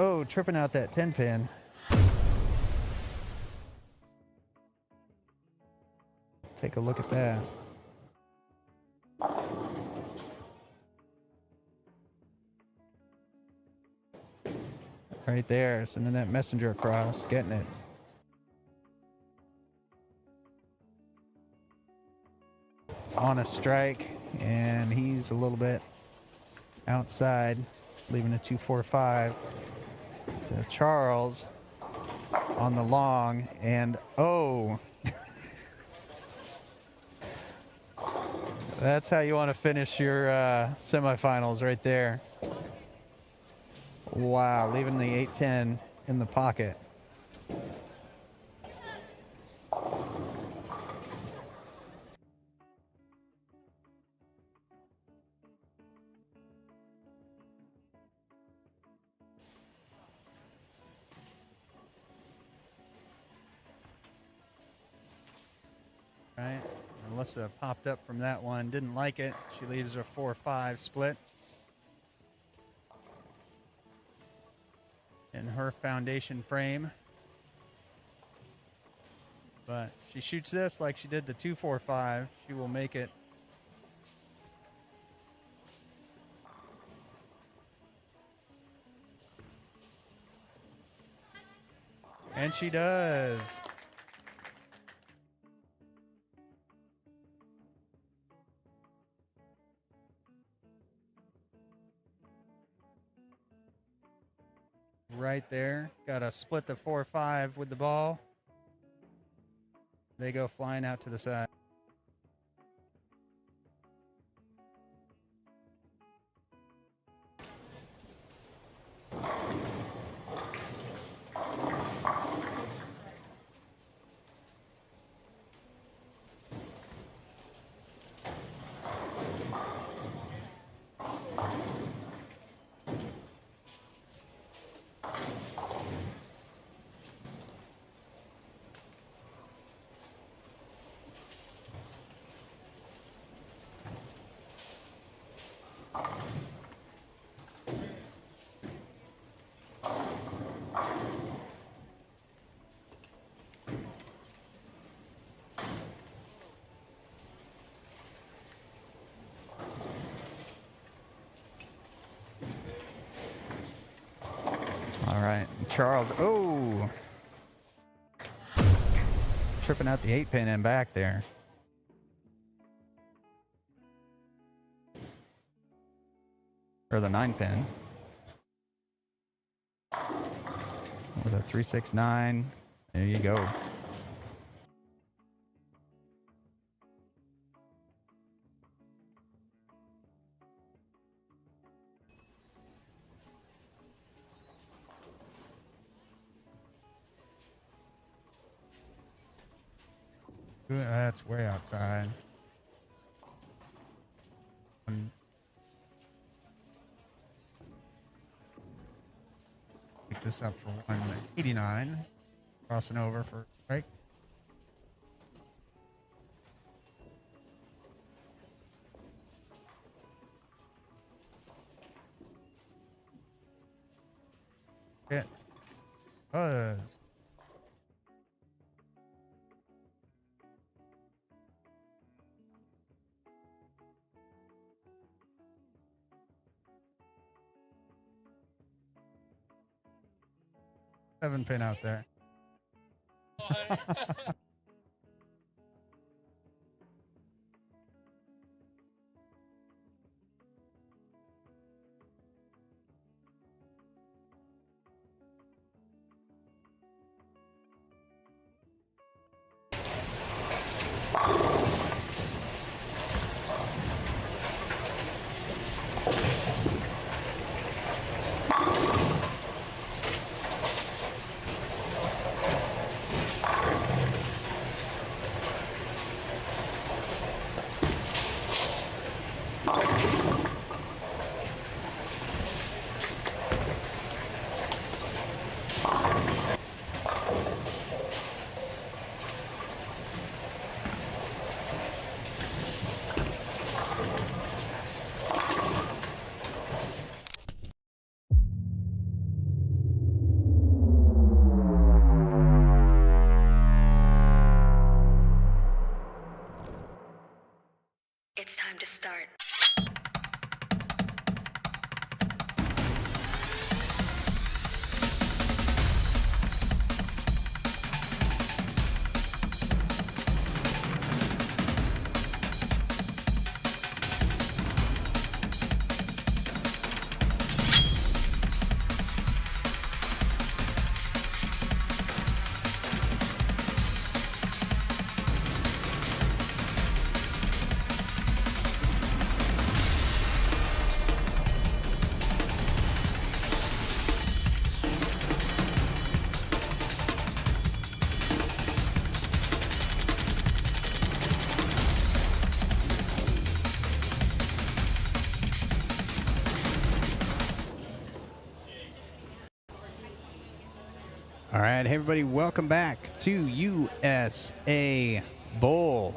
Oh, tripping out that 10 pin. Take a look at that. Right there, sending that messenger across, getting it. On a strike, and he's a little bit outside, leaving a 2-4-5. So Charles on the long, and oh, that's how you want to finish your semifinals right there. Wow, leaving the 8-10 in the pocket. Right, Alyssa popped up from that one, didn't like it. She leaves her 4-5 split. In her foundation frame. But she shoots this like she did the 2-4-5. She will make it. And she does. Right there. Got to split the 4-5 with the ball. They go flying out to the side. All right, Charles. Oh, tripping out the 8-pin and back there. Or the 9-pin. With a 3-6-9. There you go. That's way outside. Pick this up for 189. Crossing over for break. It was. Seven pin out there. All right, hey everybody, welcome back to USA Bowl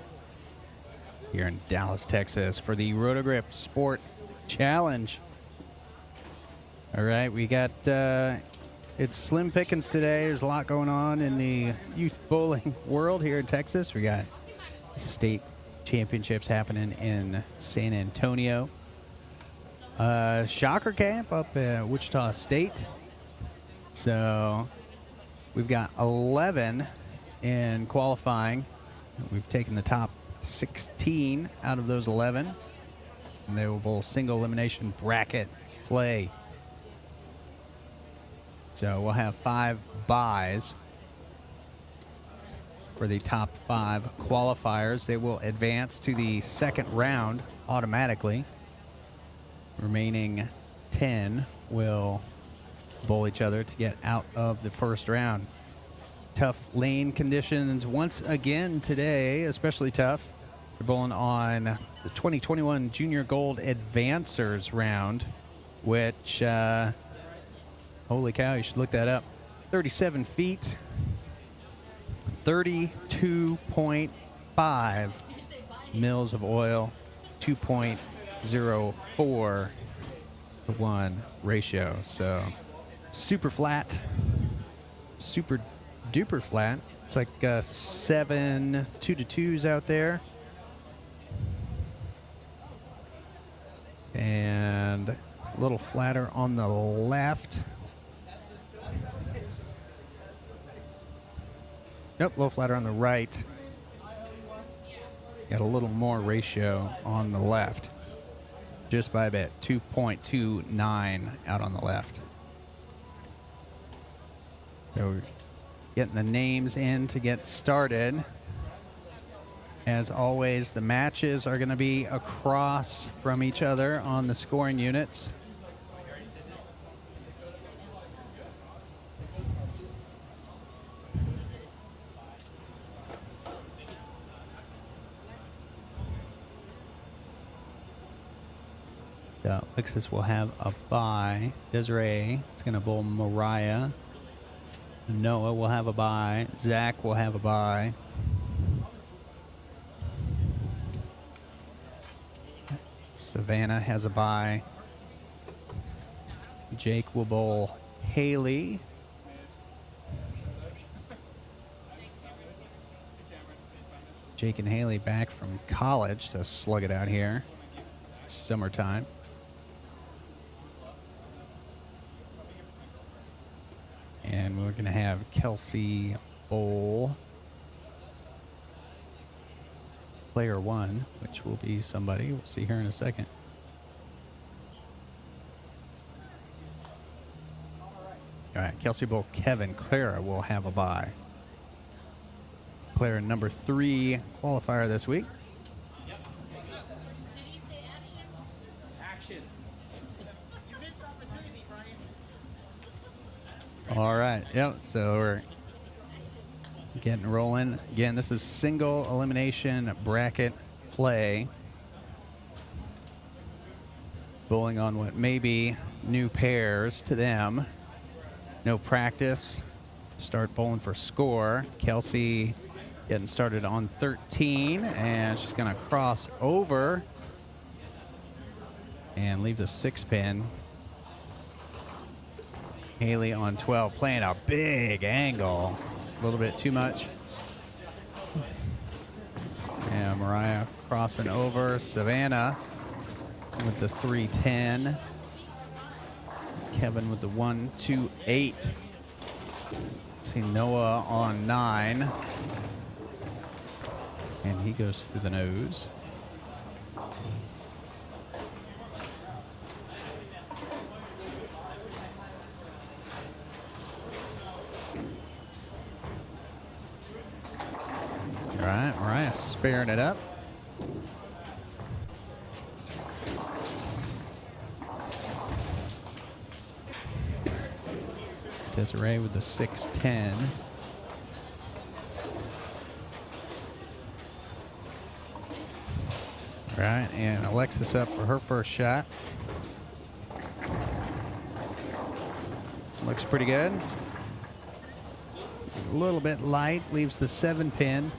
here in Dallas, Texas for the Roto Grip Sport Challenge. All right, we got it's slim pickings today. There's a lot going on in the youth bowling world here in Texas. We got state championships happening in San Antonio. Shocker camp up at Wichita State. So we've got 11 in qualifying. We've taken the top 16 out of those 11. And they will bowl single elimination bracket play. So we'll have 5 buys for the top 5 qualifiers. They will advance to the second round automatically. Remaining 10 will bowl each other to get out of the first round. Tough lane conditions once again today, especially tough. We're bowling on the 2021 Junior Gold Advancers round, which, holy cow, you should look that up. 37 feet, 32.5 mils of oil, 2.04 to 1 ratio. So super flat, super duper flat. It's like 7 2-2s out there. And a little flatter on the left. Nope, a little flatter on the right. Got a little more ratio on the left. Just by a bit, 2.29 out on the left. So we're getting the names in to get started. As always, the matches are going to be across from each other on the scoring units. Alexis will have a bye. Desiree is going to bowl Mariah. Noah will have a bye. Zach will have a bye. Savannah has a bye. Jake will bowl Haley. Jake and Haley back from college to slug it out here. It's summertime. And we're going to have Kelsey bowl player 1, which will be somebody. We'll see here in a second. All right, Kelsey bowl Kevin. Clara will have a bye. Clara number 3 qualifier this week. All right, yep, so we're getting rolling. Again, this is single elimination bracket play. Bowling on what may be new pairs to them. No practice. Start bowling for score. Kelsey getting started on 13, and she's going to cross over and leave the 6-pin. Haley on 12, playing a big angle. A little bit too much. And Mariah crossing over. Savannah with the 3-10. Kevin with the 1-2-8. See Noah on 9. And he goes through the nose. All right, Mariah sparing it up. Desiree with the 6-10. All right, and Alexis up for her first shot. Looks pretty good. A little bit light, leaves the 7-pin.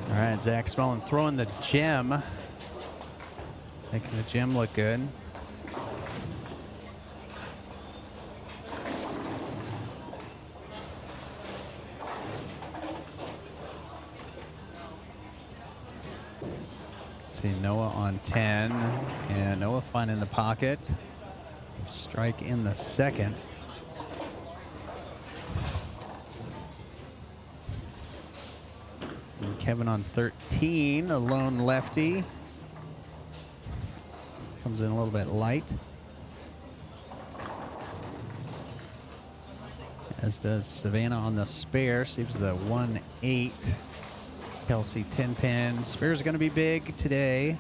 All right, Zach Smullen throwing the gem. Making the gem look good. See Noah on 10, and Noah finding the pocket. Strike in the second. And Kevin on 13, a lone lefty. Comes in a little bit light. As does Savannah on the spare. Saves the 1-8. Kelsey 10-pin. Spares are going to be big today.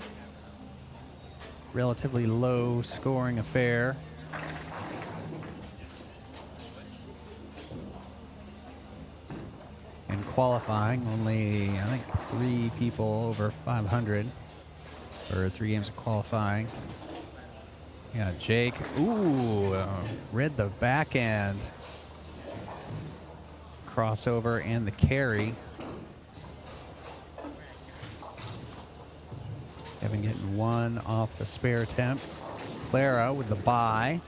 Relatively low scoring affair. In qualifying, only I think 3 people over 500 for 3 games of qualifying. Yeah, Jake. Ooh, read the back end. Crossover and the carry. Kevin getting 1 off the spare attempt. Clara with the bye.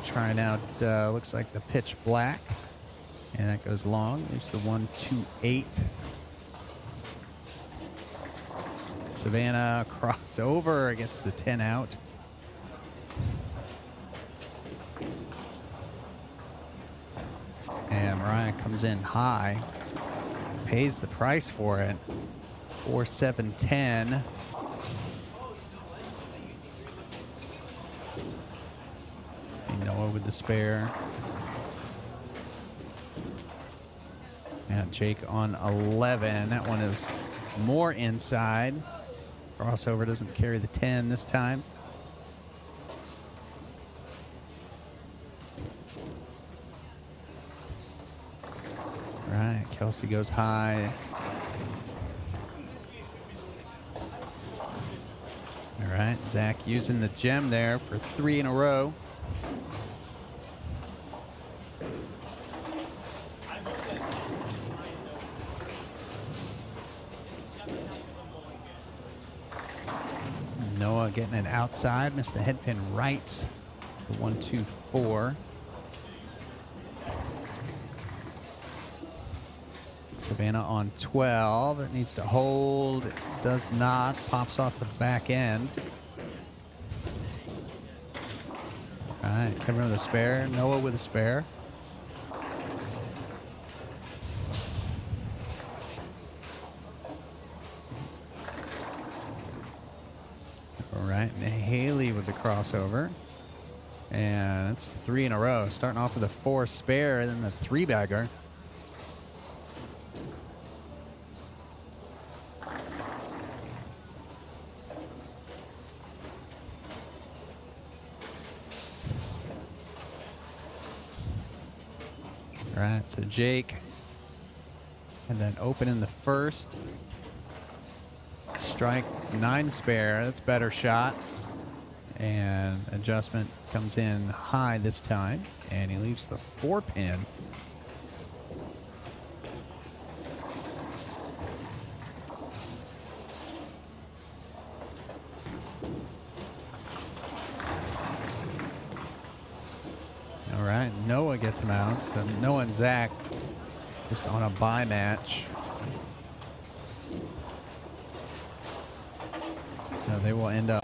Trying out, looks like the pitch black. And that goes long. There's the 1-2-8. Savannah crossover, gets the 10 out. And Mariah comes in high. Pays the price for it. 4-7-10. Noah with the spare. And Jake on 11. That one is more inside. Crossover doesn't carry the 10 this time. All right, Kelsey goes high. All right, Zach using the gem there for 3 in a row. Noah getting it outside, missed the head pin right. The 1-2-4. Savannah on 12. It needs to hold. It does not. Pops off the back end. All right, Kevin with a spare. Noah with a spare. All right, and Haley with the crossover. And it's 3 in a row. Starting off with a 4 spare, and then the 3-bagger. All right, so Jake, and then open in the first. Strike 9 spare, that's better shot. And adjustment comes in high this time, and he leaves the 4-pin. All right, Noah gets him out. So Noah and Zach just on a bye match. So they will end up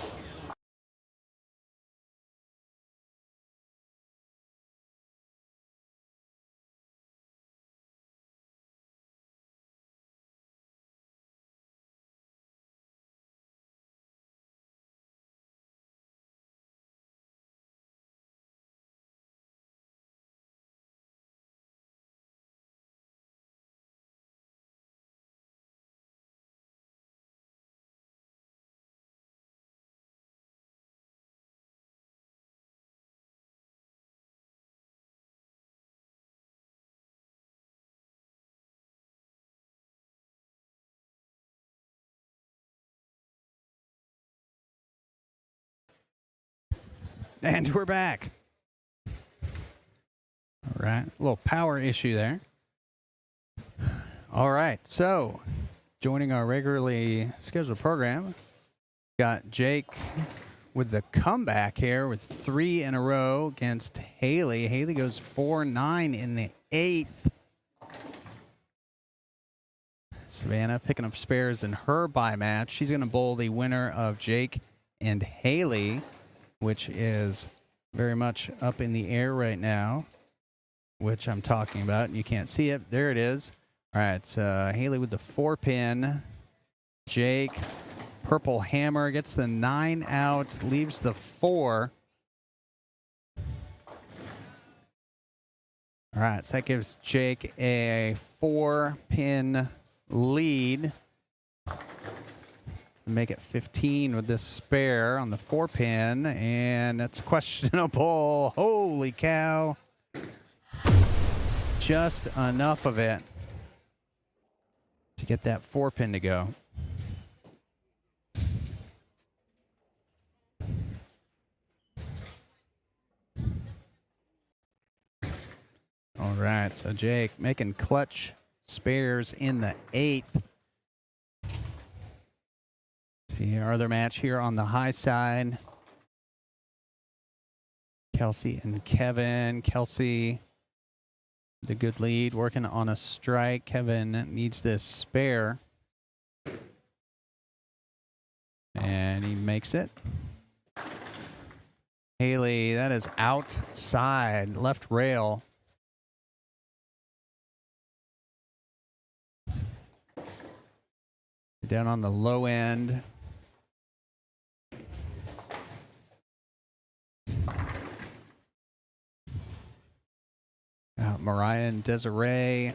And we're back. All right. A little power issue there. All right. So, joining our regularly scheduled program, got Jake with the comeback here with 3 in a row against Haley. Haley goes 4-9 in the 8th. Savannah picking up spares in her bye match. She's going to bowl the winner of Jake and Haley, which is very much up in the air right now, which I'm talking about. You can't see it. There it is. All right, so Haley with the 4-pin. Jake, purple hammer, gets the 9 out, leaves the 4. All right, so that gives Jake a 4-pin lead. Make it 15 with this spare on the 4-pin, and that's questionable. Holy cow. Just enough of it to get that 4-pin to go. All right, so Jake making clutch spares in the 8th. See our other match here on the high side. Kelsey and Kevin. Kelsey, the good lead, working on a strike. Kevin needs this spare. And he makes it. Haley, that is outside, left rail. Down on the low end. Mariah and Desiree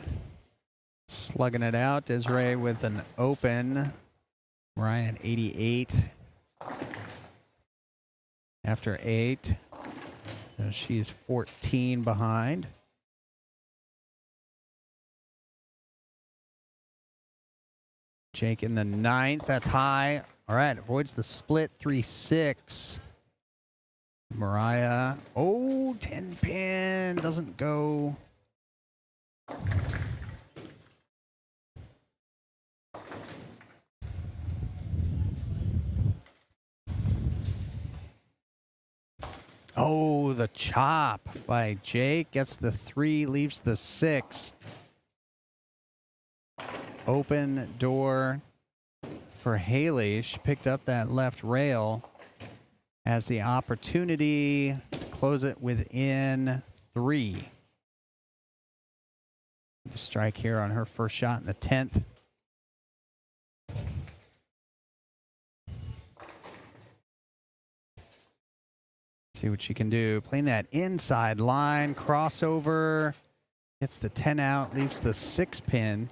slugging it out. Desiree with an open. Mariah at 88 after 8. So she's 14 behind. Jake in the 9th. That's high. All right. Avoids the split. 3-6. Mariah. Oh, 10-pin. Doesn't go. Oh, the chop by Jake. Gets the 3, leaves the 6. Open door for Haley. She picked up that left rail. Has the opportunity to close it within 3. The strike here on her first shot in the 10th. See what she can do. Playing that inside line, crossover. Gets the 10 out, leaves the 6-pin.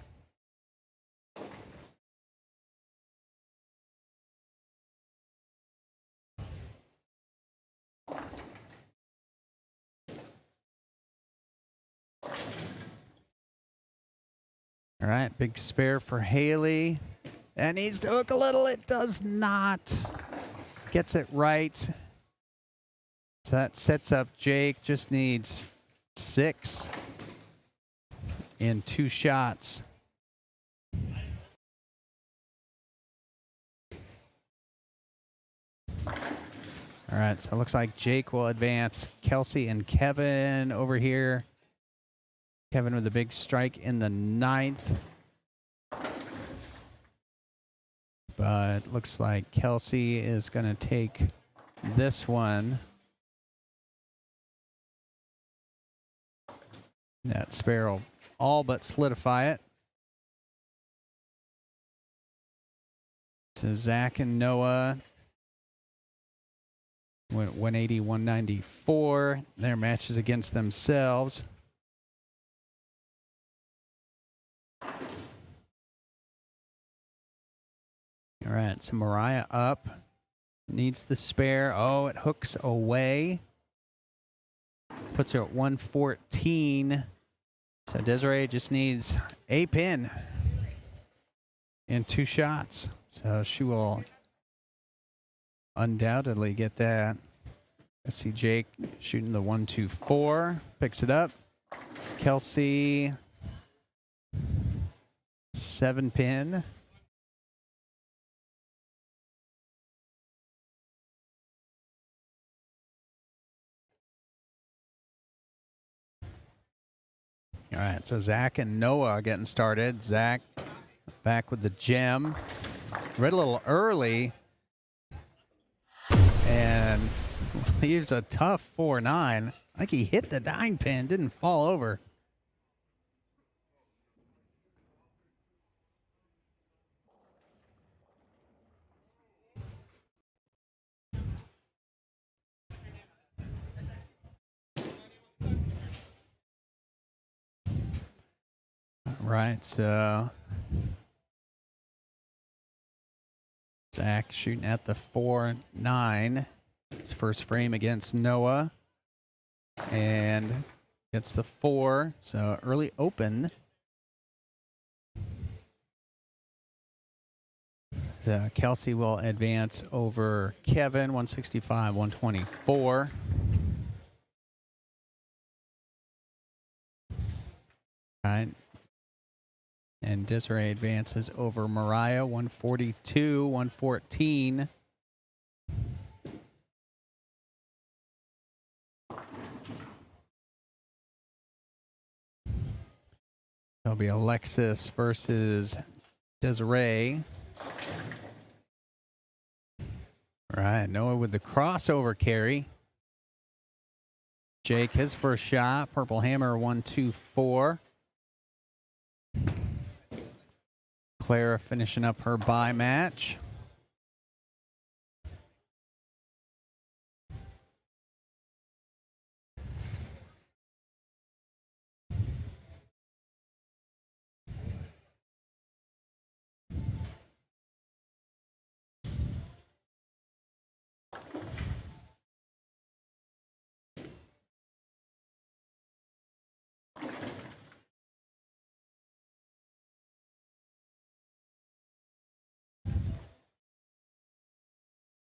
All right, big spare for Haley. That needs to hook a little. It does not. Gets it right. So that sets up Jake. Just needs 6 in 2 shots. All right, so it looks like Jake will advance Kelsey and Kevin over here. Kevin with a big strike in the 9th. But looks like Kelsey is going to take this one. That spare will all but solidify it. So Zach and Noah went 180, 194. Their matches against themselves. All right, so Mariah up. Needs the spare. Oh, it hooks away. Puts her at 114. So Desiree just needs a pin in 2 shots. So she will undoubtedly get that. I see Jake shooting the 1-2-4, picks it up. Kelsey, 7-pin. All right, so Zach and Noah getting started. Zach back with the gem. Read a little early and leaves a tough 4-9. I think he hit the 9-pin, didn't fall over. Right, so Zach shooting at the 4-9. His first frame against Noah. And gets the 4, so early open. So Kelsey will advance over Kevin, 165, 124. All right. And Desiree advances over Mariah, 142, 114. There'll be Alexis versus Desiree. All right, Noah with the crossover carry. Jake, his first shot. Purple Hammer, 1-2-4. Clara finishing up her bye match.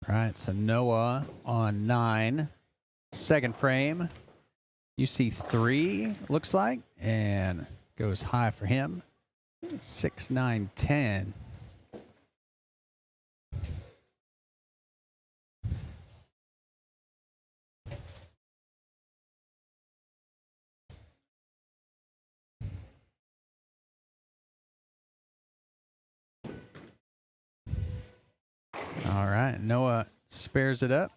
All right, so Noah on 9. Second frame. You see 3, looks like, and goes high for him. 6, 9, 10. All right, Noah spares it up.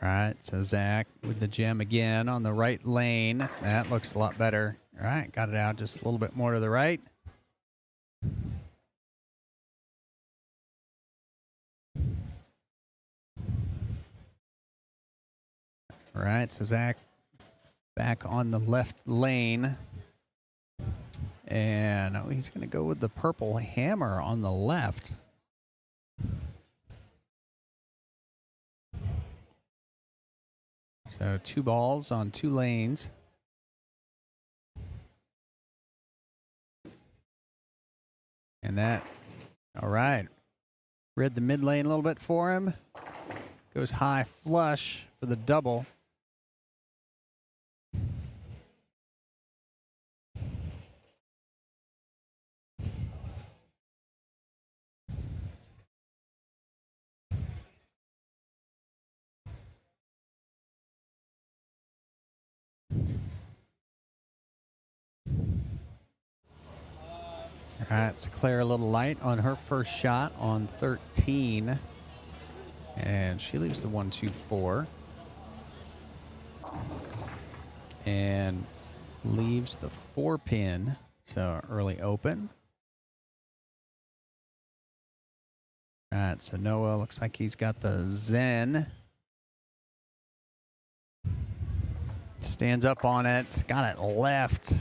All right, so Zach with the gem again on the right lane. That looks a lot better. All right, got it out just a little bit more to the right. All right, so Zach back on the left lane. And he's going to go with the purple hammer on the left. So 2 balls on 2 lanes. And that, all right. Read the mid lane a little bit for him. Goes high flush for the double. All right, so Claire a little light on her first shot on 13. And she leaves the 1-2-4. And leaves the 4-pin. So early open. All right, so Noah looks like he's got the Zen. Stands up on it, got it left.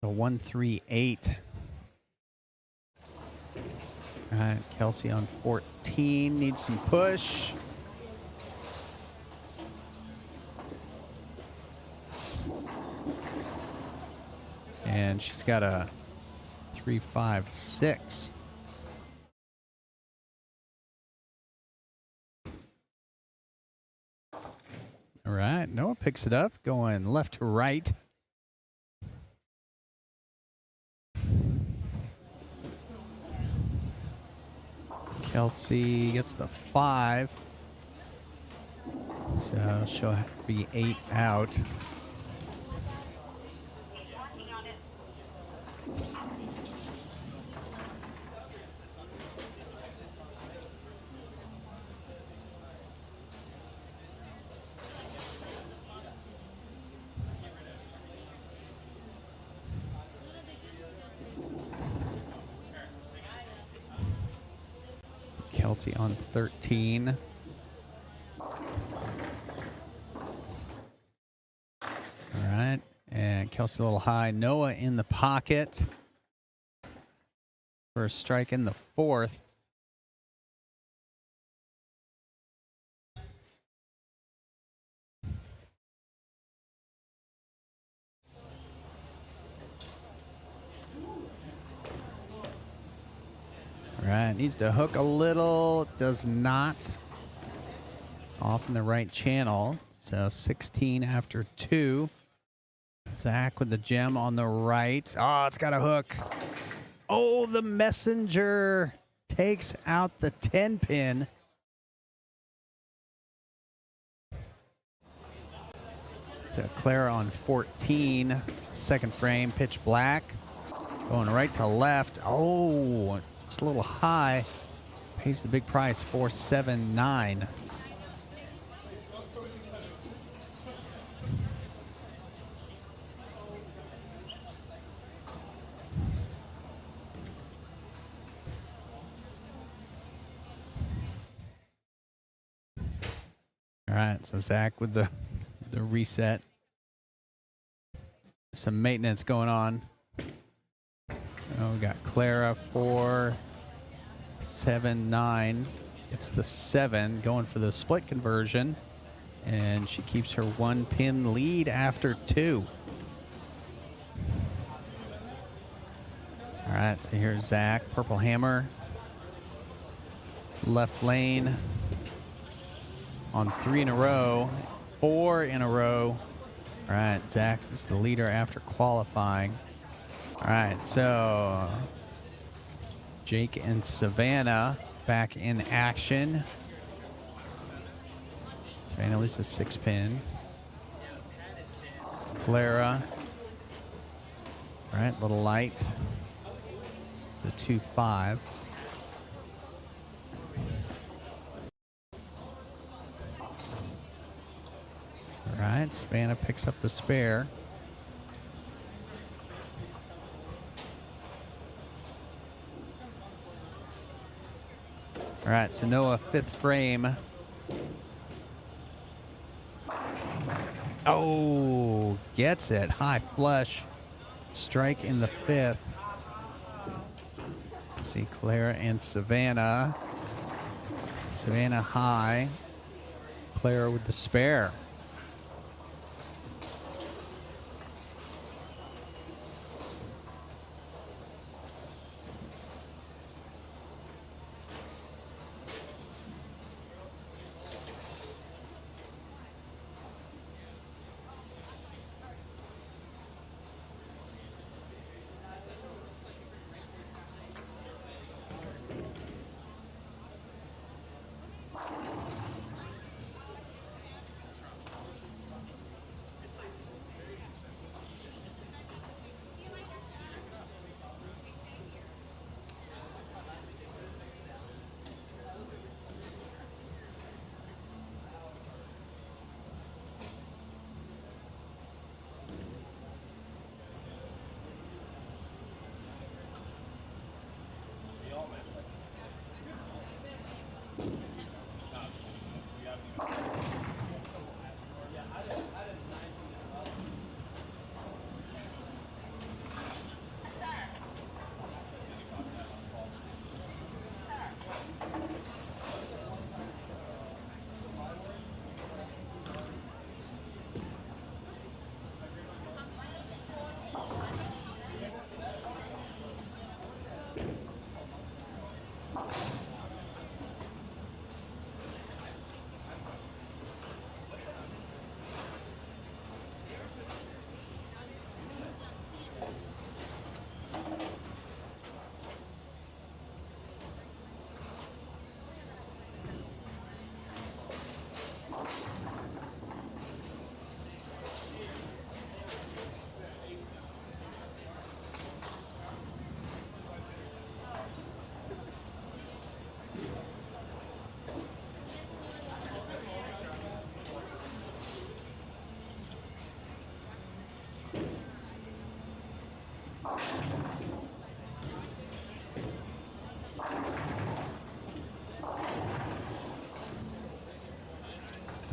A 138. All right, Kelsey on 14 needs some push. And she's got a 3.56. All right, Noah picks it up, going left to right. Kelsey gets the 5. So she'll be 8 out. Kelsey on 13. All right. And Kelsey a little high. Noah in the pocket. First strike in the 4th. All right. Needs to hook a little. Does not. Off in the right channel. So 16 after 2. Zach with the gem on the right. Oh, it's got a hook. Oh, the messenger takes out the 10 pin. To Clara on 14. Second frame, pitch black. Going right to left. Oh, just a little high. Pays the big price, 479. All right, so Zach with the reset. Some maintenance going on. Oh, we got Clara 479. It's the 7 going for the split conversion. And she keeps her 1 pin lead after 2. All right, so here's Zach, purple hammer. Left lane on 3 in a row, 4 in a row. All right, Zach is the leader after qualifying. All right, so Jake and Savannah back in action. Savannah loses a 6 pin. Clara. All right, little light. The 2-5. All right, Savannah picks up the spare. All right, so Noah, 5th frame. Oh, gets it. High flush. Strike in the 5th. Let's see, Clara and Savannah. Savannah high. Clara with the spare.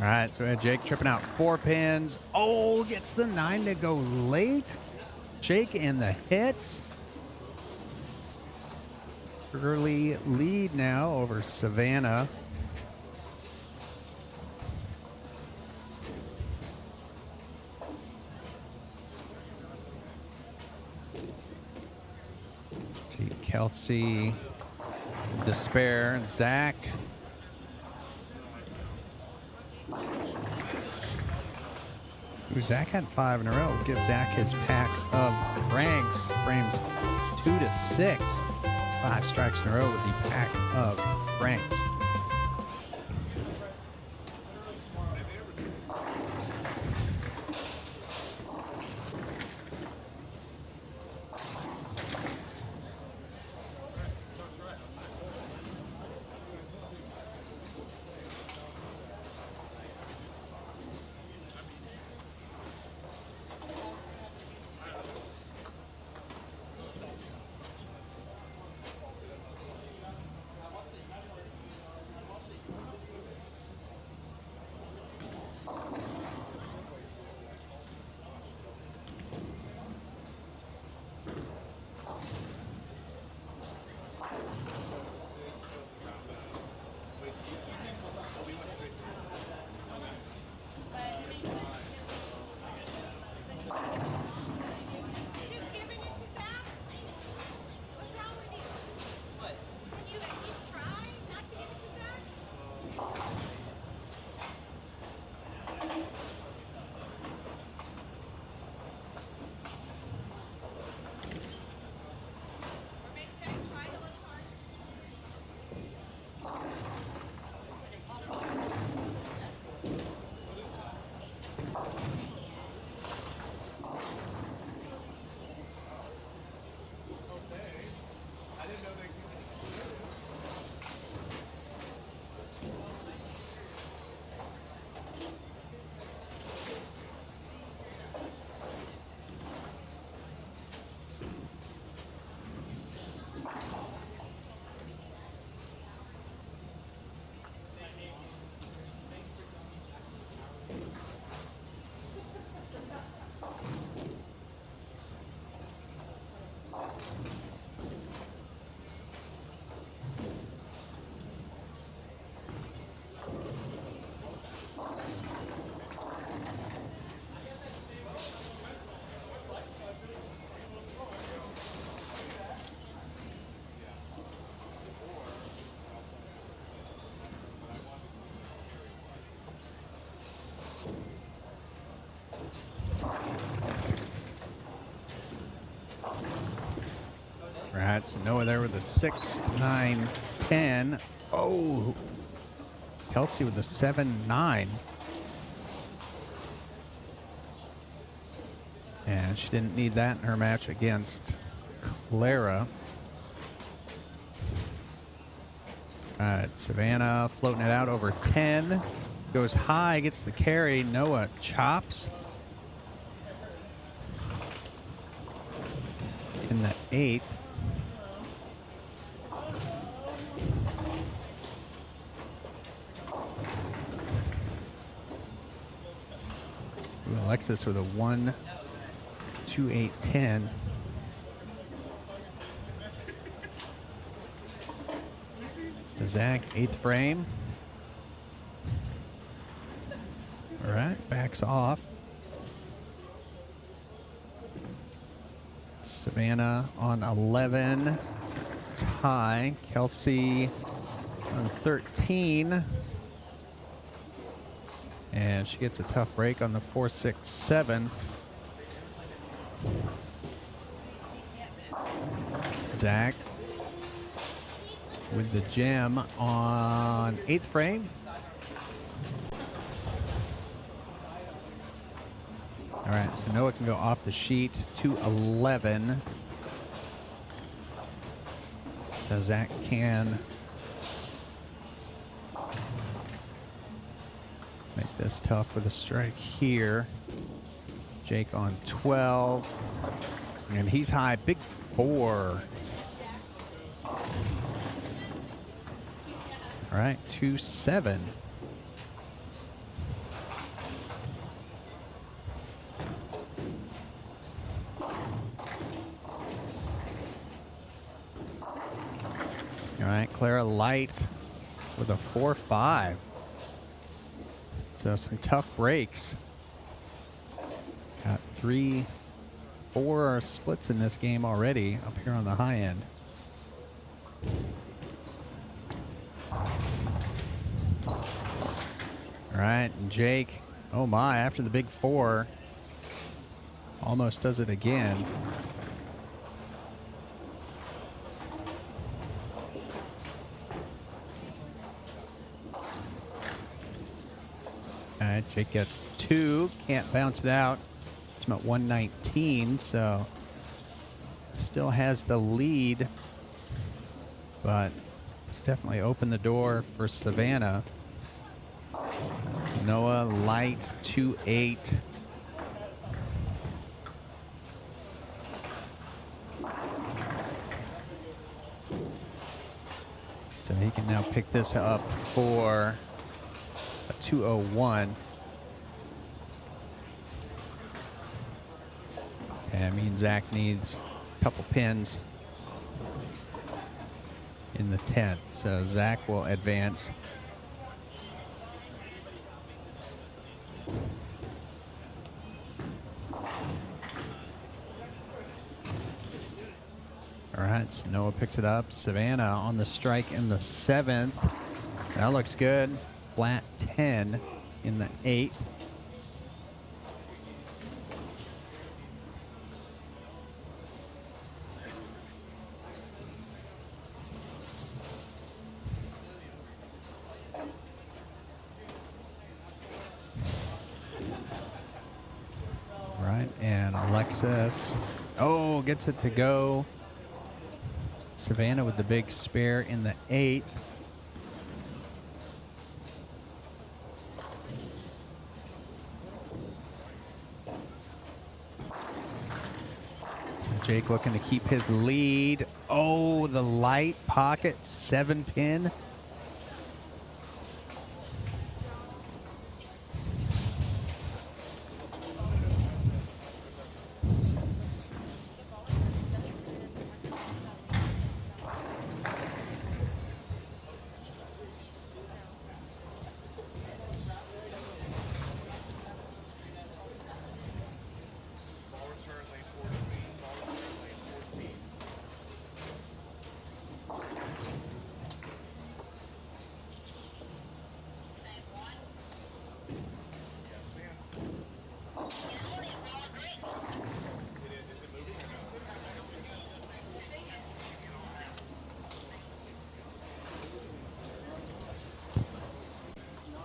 All right, so we had Jake tripping out 4 pins. Oh, gets the 9 to go late. Jake in the hits. Early lead now over Savannah. See Kelsey, Despair, Zach. Ooh, Zach had 5 in a row. Give Zach his pack of ranks. Frames 2 to 6. 5 strikes in a row with the pack of ranks. Right, so Noah there with the 6, 9, 10. Oh, Kelsey with the 7, 9. And she didn't need that in her match against Clara. All right, Savannah floating it out over 10. Goes high, gets the carry. Noah chops. In the 8th. Alexis with a 1, 2, 8, 10. To Zach, 8th frame. All right, backs off. Savannah on 11. It's high. Kelsey on 13. And she gets a tough break on the 4, 6, 7. Zach with the gem on 8th frame. All right, so Noah can go off the sheet to 11. So Zach can make this tough with a strike here. Jake on 12. And he's high, big 4. All right, 2, 7. right, Clara Light with a 4-5. So some tough breaks. Got 3-4 splits in this game already up here on the high end. All right, and Jake, oh my, after the big 4, almost does it again. All right, Jake gets 2, can't bounce it out. It's at 119, so still has the lead, but it's definitely opened the door for Savannah. Noah Light 2-8. So he can now pick this up for a 201. And me and Zach needs a couple pins in the 10th. So Zach will advance. All right, so Noah picks it up. Savannah on the strike in the 7th. That looks good. Flat 10 in the 8th. All right, and Alexis, oh, gets it to go. Savannah with the big spare in the 8th. So Jake looking to keep his lead. Oh, the light pocket 7-pin.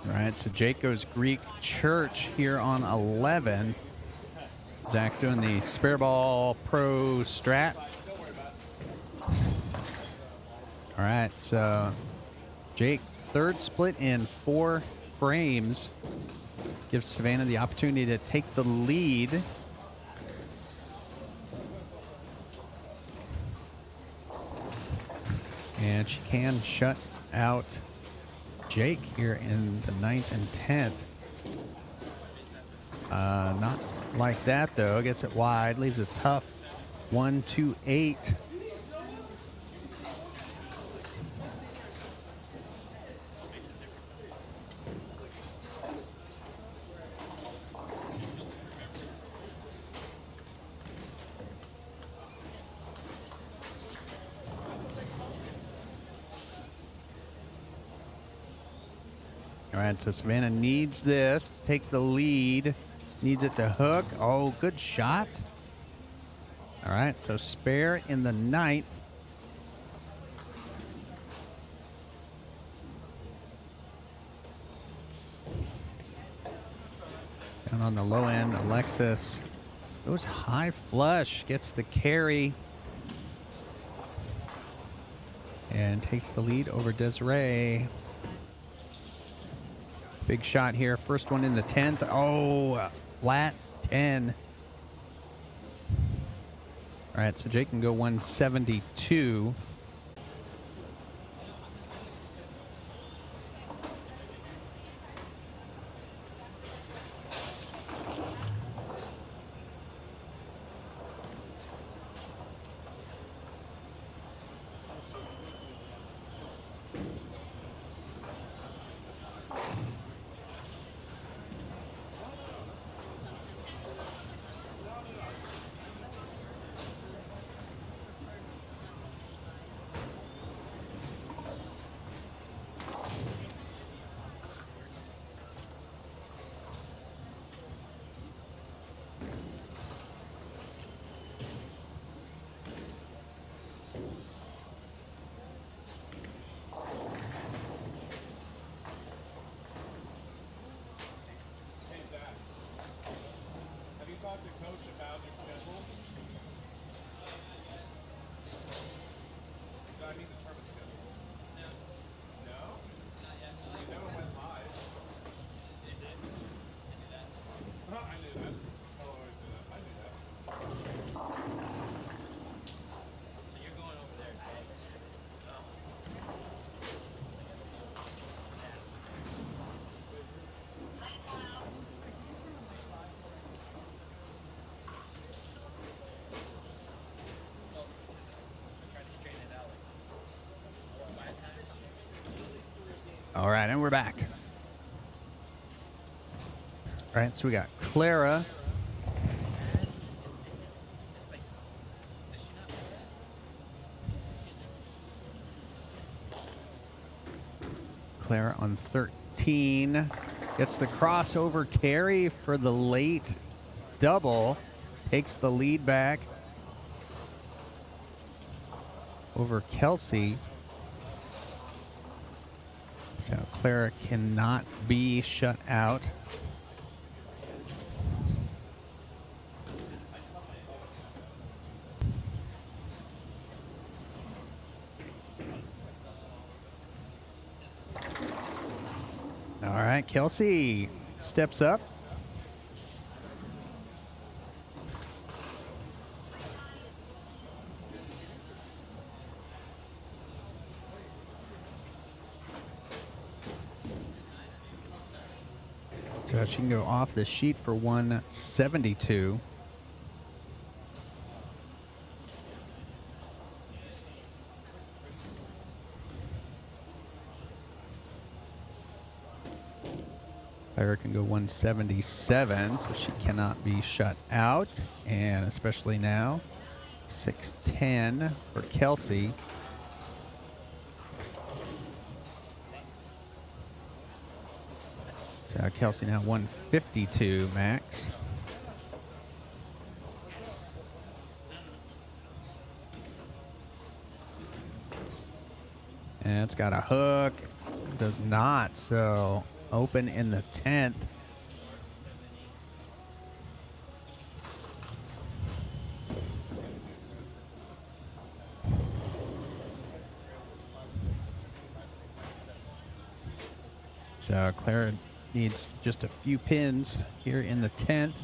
All right, so Jake goes Greek Church here on 11. Zach doing the spare ball pro strat. All right, so Jake, third split in 4 frames. Gives Savannah the opportunity to take the lead. And she can shut out Jake here in the 9th and 10th. Not like that, though. Gets it wide. Leaves a tough 1-2-8. All right, so Savannah needs this to take the lead. Needs it to hook. Oh, good shot. All right, so spare in the 9th. Down on the low end, Alexis goes high flush, gets the carry, and takes the lead over Desiree. Big shot here. First one in the 10th. Oh, flat 10. All right, so Jake can go 172. talk to Coach about your schedule? No, I mean the tournament schedule. No? You never went live. It did? I knew that. I'll always do that. I knew that. So you're going over there today? All right, and we're back. All right, so we got Clara. Clara on 13. Gets the crossover carry for the late double. Takes the lead back over Kelsey. So Clara cannot be shut out. All right, Kelsey steps up. So she can go off the sheet for 172. Clara can go 177, so she cannot be shut out. And especially now, 610 for Kelsey. So Kelsey now 152 max. And it's got a hook. Does not. So open in the 10th. So Clara needs just a few pins here in the 10th.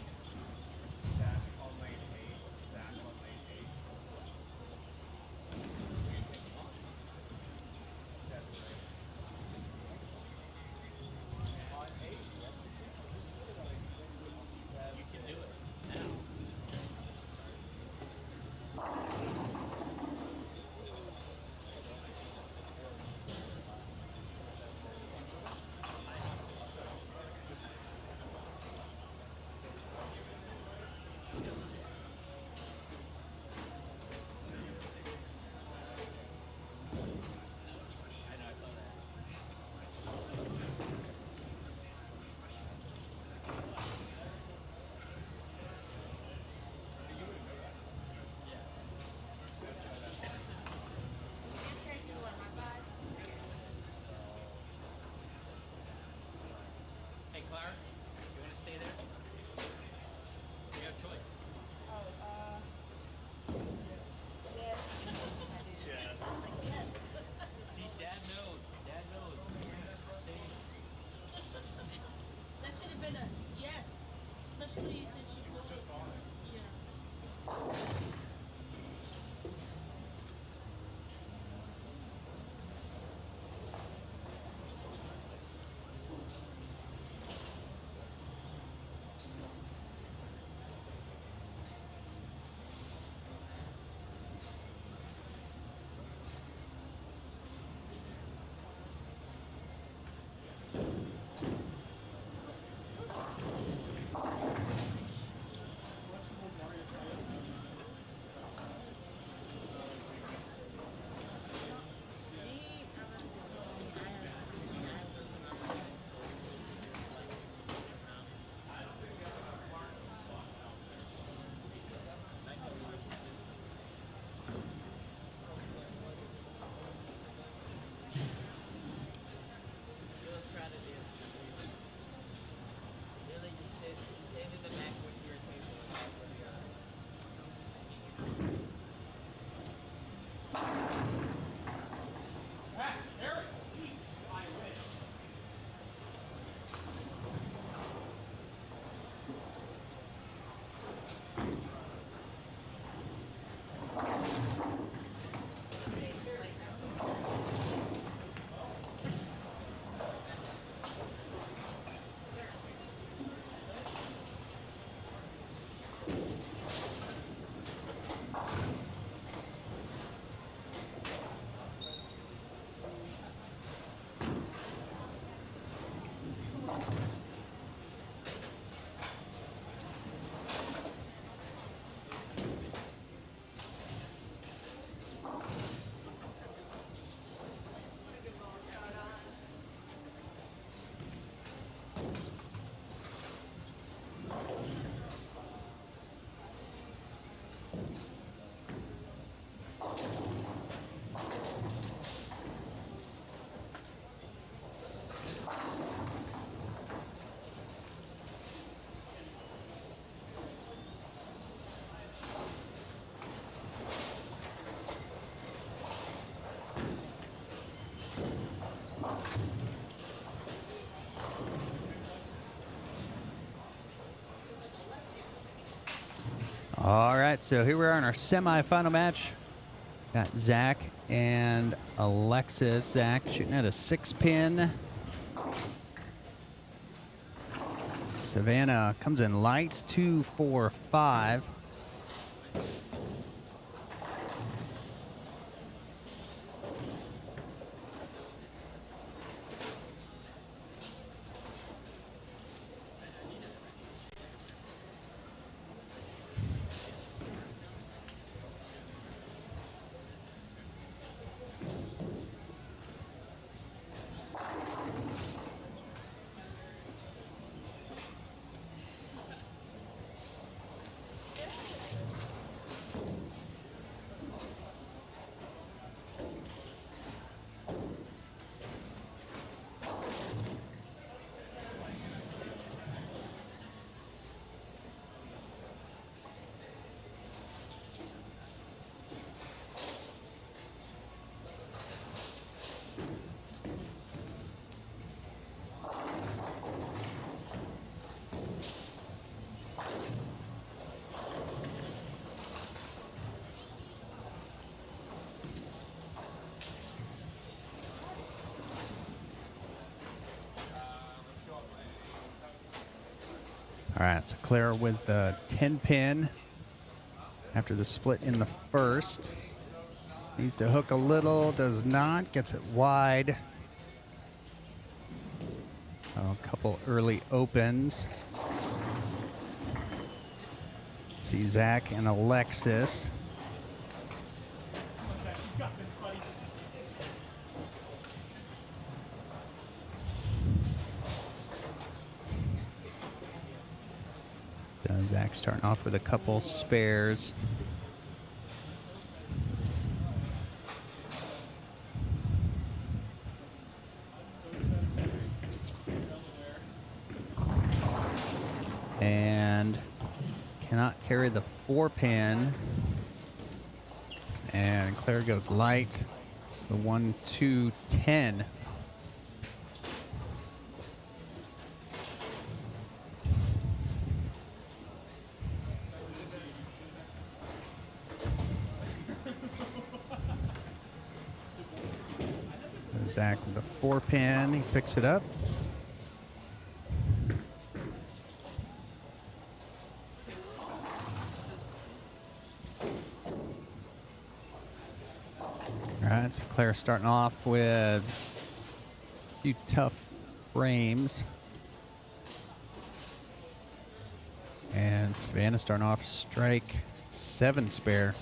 All right, so here we are in our semifinal match. Got Zach and Alexis. Zach shooting at a 6-pin. Savannah comes in light, 2, 4, 5. All right, so Claire with the 10-pin after the split in the first. Needs to hook a little, does not, gets it wide. Oh, a couple early opens. See Zach and Alexis. Zach starting off with a couple spares. And cannot carry the 4-pin. And Claire goes light. The 1, 2, 10. Zach with the 4-pin, he picks it up. All right, so Claire starting off with a few tough frames. And Savannah starting off strike 7 spare.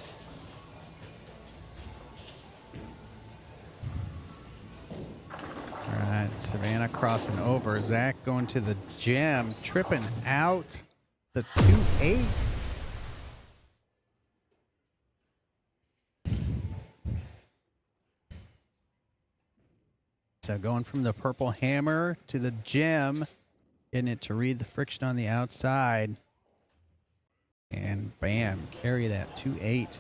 All right, Savannah crossing over. Zach going to the gem, tripping out the 2-8. So going from the purple hammer to the gem, getting it to read the friction on the outside. And bam, carry that 2-8.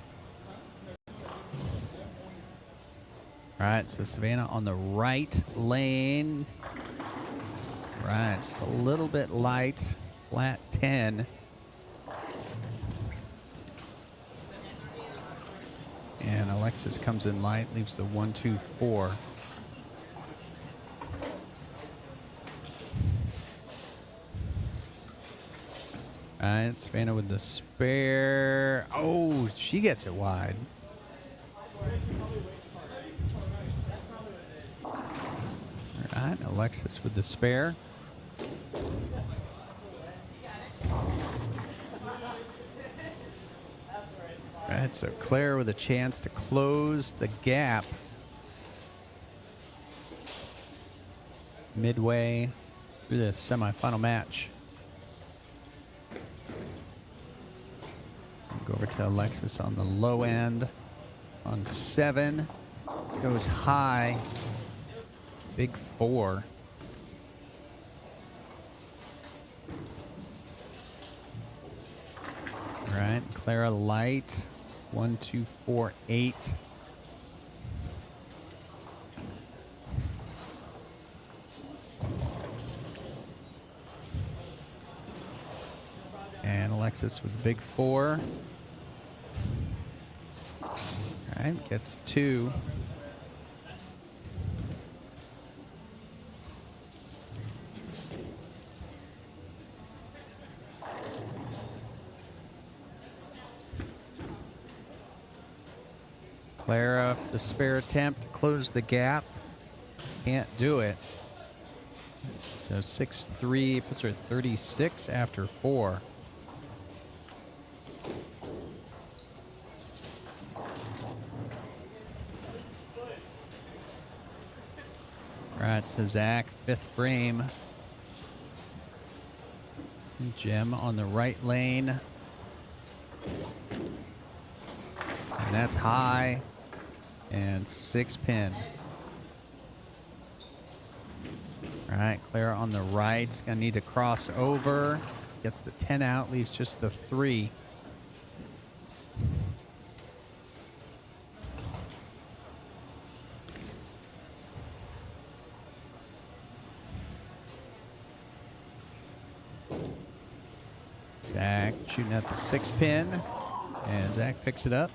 All right, so Savannah on the right lane. Right, just a little bit light, flat 10. And Alexis comes in light, leaves the 1, 2, 4. All right, Savannah with the spare. Oh, she gets it wide. All right, Alexis with the spare. All right, so Claire with a chance to close the gap. Midway through this semifinal match. Go over to Alexis on the low end on 7. Goes high. Big 4. All right, Clara light. 1, 2, 4, 8. And Alexis with the big 4. And gets 2. Clara, the spare attempt to close the gap. Can't do it. So 6-3 puts her at 36 after 4. All right, so Zach, 5th frame. Jim on the right lane. And that's high. And 6 pin. All right, Clara on the right. Gonna need to cross over. Gets the 10 out, leaves just the 3. Zach shooting at the 6 pin, and Zach picks it up.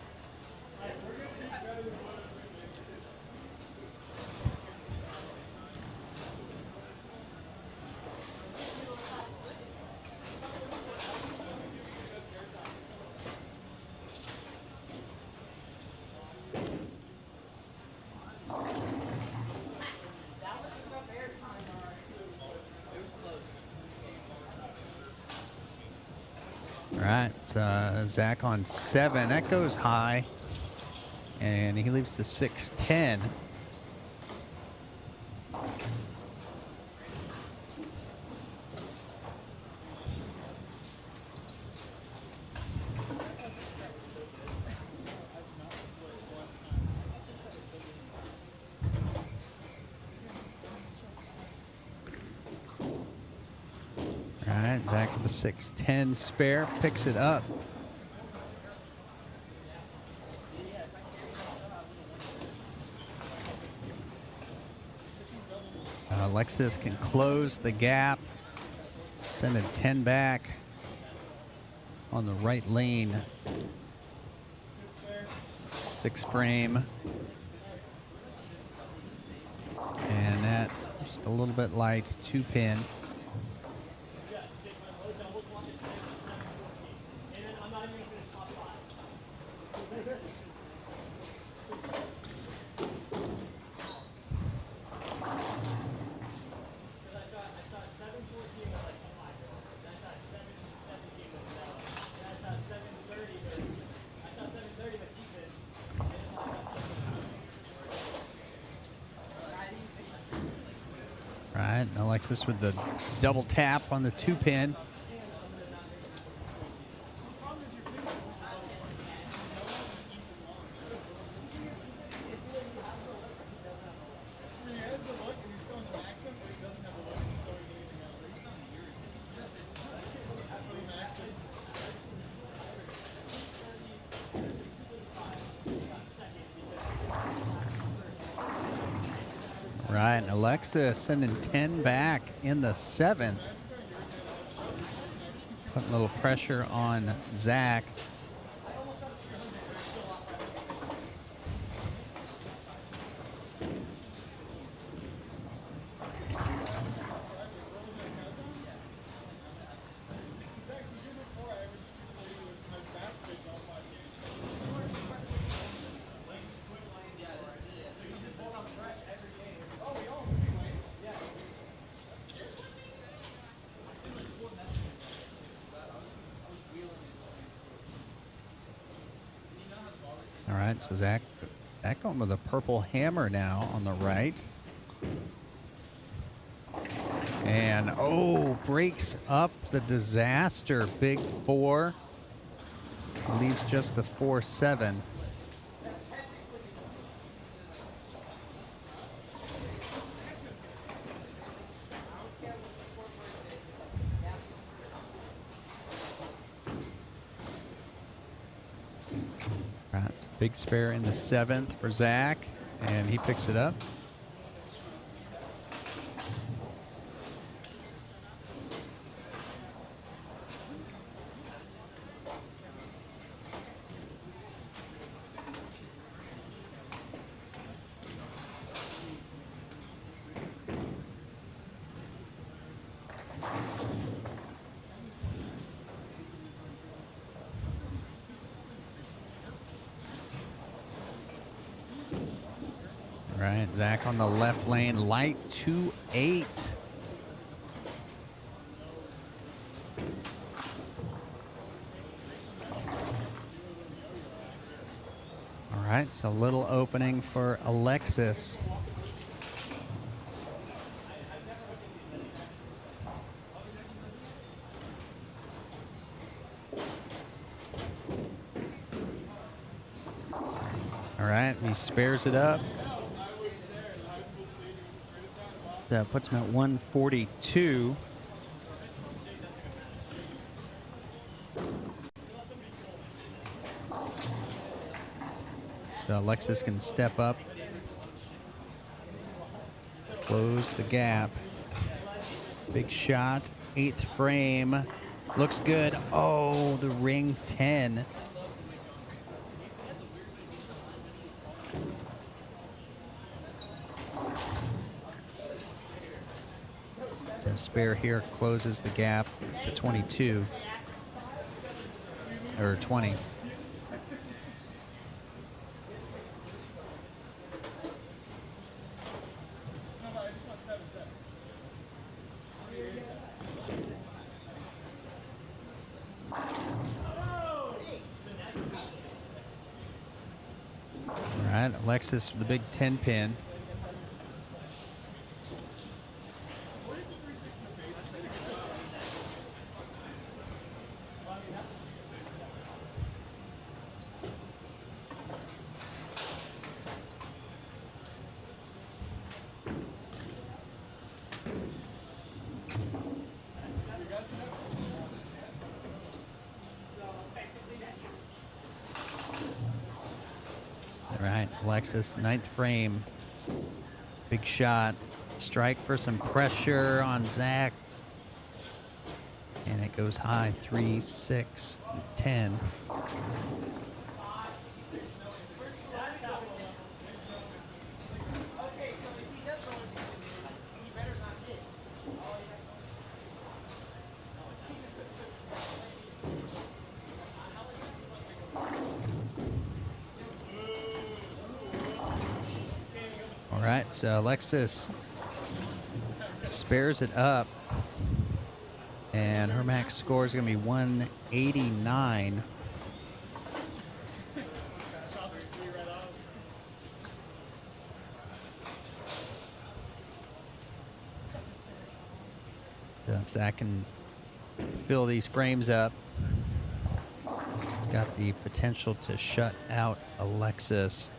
All right, it's Zach on 7. That goes high, and he leaves the 6-10. All right, Zach with the 6-10 spare picks it up. Alexis can close the gap, send a 10 back on the right lane. 6 frame. And that just a little bit light, 2 pin. Right, Alexis with the double tap on the 2 pin. Right, Alexis sending 10 back in the 7th. Putting a little pressure on Zach. All right, so Zach going with a purple hammer now on the right. And, oh, breaks up the disaster. Big 4. Leaves just the 4-7. That's a big spare in the 7th for Zach, and he picks it up. All right, Zach on the left lane, light 2-8. All right, so a little opening for Alexis. All right, he spares it up. That puts him at 142. So Alexis can step up, close the gap. Big shot, 8th frame. Looks good. Oh, the ring 10. So spare here closes the gap to 22 or 20. All right, Alexis with the big 10 pin. All right, Alexis, 9th frame. Big shot. Strike for some pressure on Zach. And it goes high, 3, 6, 10. All right, so Alexis spares it up, and her max score is going to be 189. So Zach can fill these frames up. He's got the potential to shut out Alexis.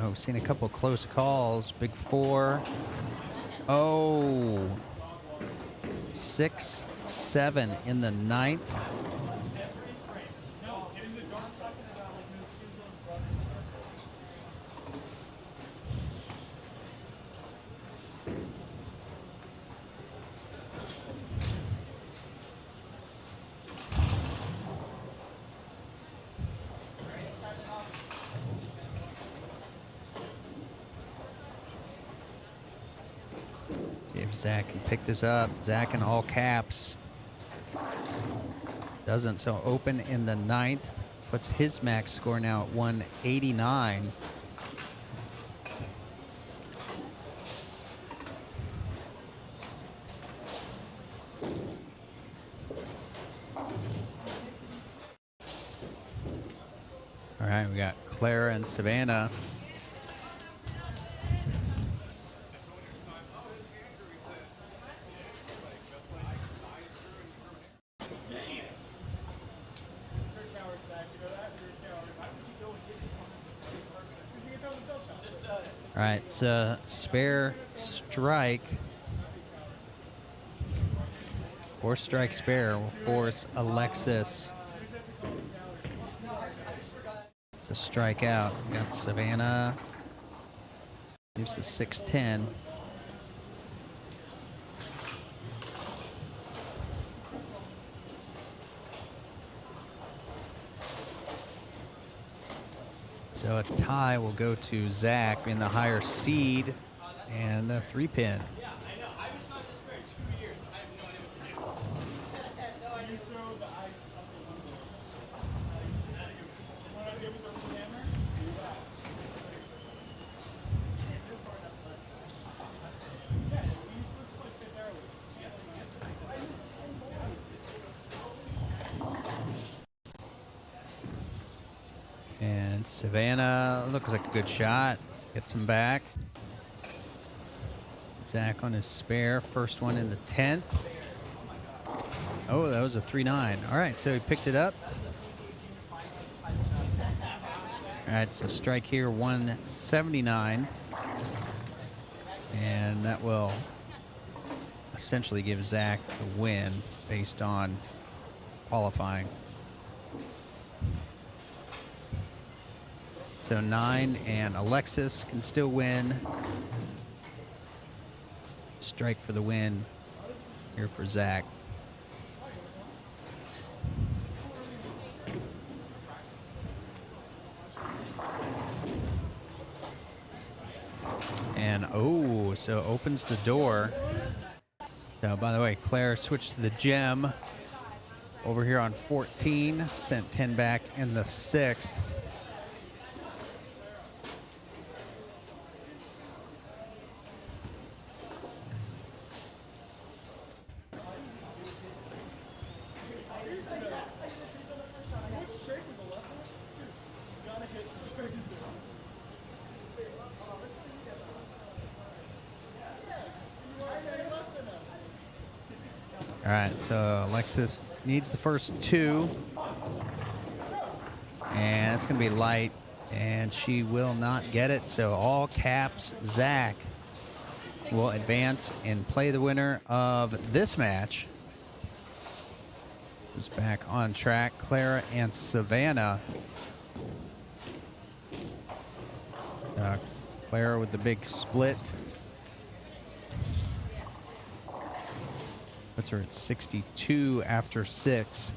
Oh, we've seen a couple close calls. Big 4. Oh. 6, 7 in the 9th. See if Zach can pick this up. Zach in all caps. Doesn't, so open in the 9th. Puts his max score now at 189. All right, we got Clara and Savannah. All right, so spare strike or strike spare will force Alexis to strike out. We got Savannah, leaves the 6-10. So a tie will go to Zach in the higher seed and a 3-pin. Yeah, I know. I was on this for 2 years. I have no idea what to do. You throw the ice up the window. Want to give us a hammer? Do that. And Savannah looks like a good shot. Gets him back. Zach on his spare. First one in the 10th. Oh, that was a 3-9. All right, so he picked it up. All right, so strike here, 179. And that will essentially give Zach the win based on qualifying. So 9 and Alexis can still win. Strike for the win here for Zach. And oh, so opens the door. So by the way, Claire switched to the gem over here on 14, sent 10 back in the 6th. All right, so Alexis needs the first 2. And it's going to be light, and she will not get it. So all caps, Zach will advance and play the winner of this match. Is back on track, Clara and Savannah. Clara with the big split. Puts her at 62 after 6.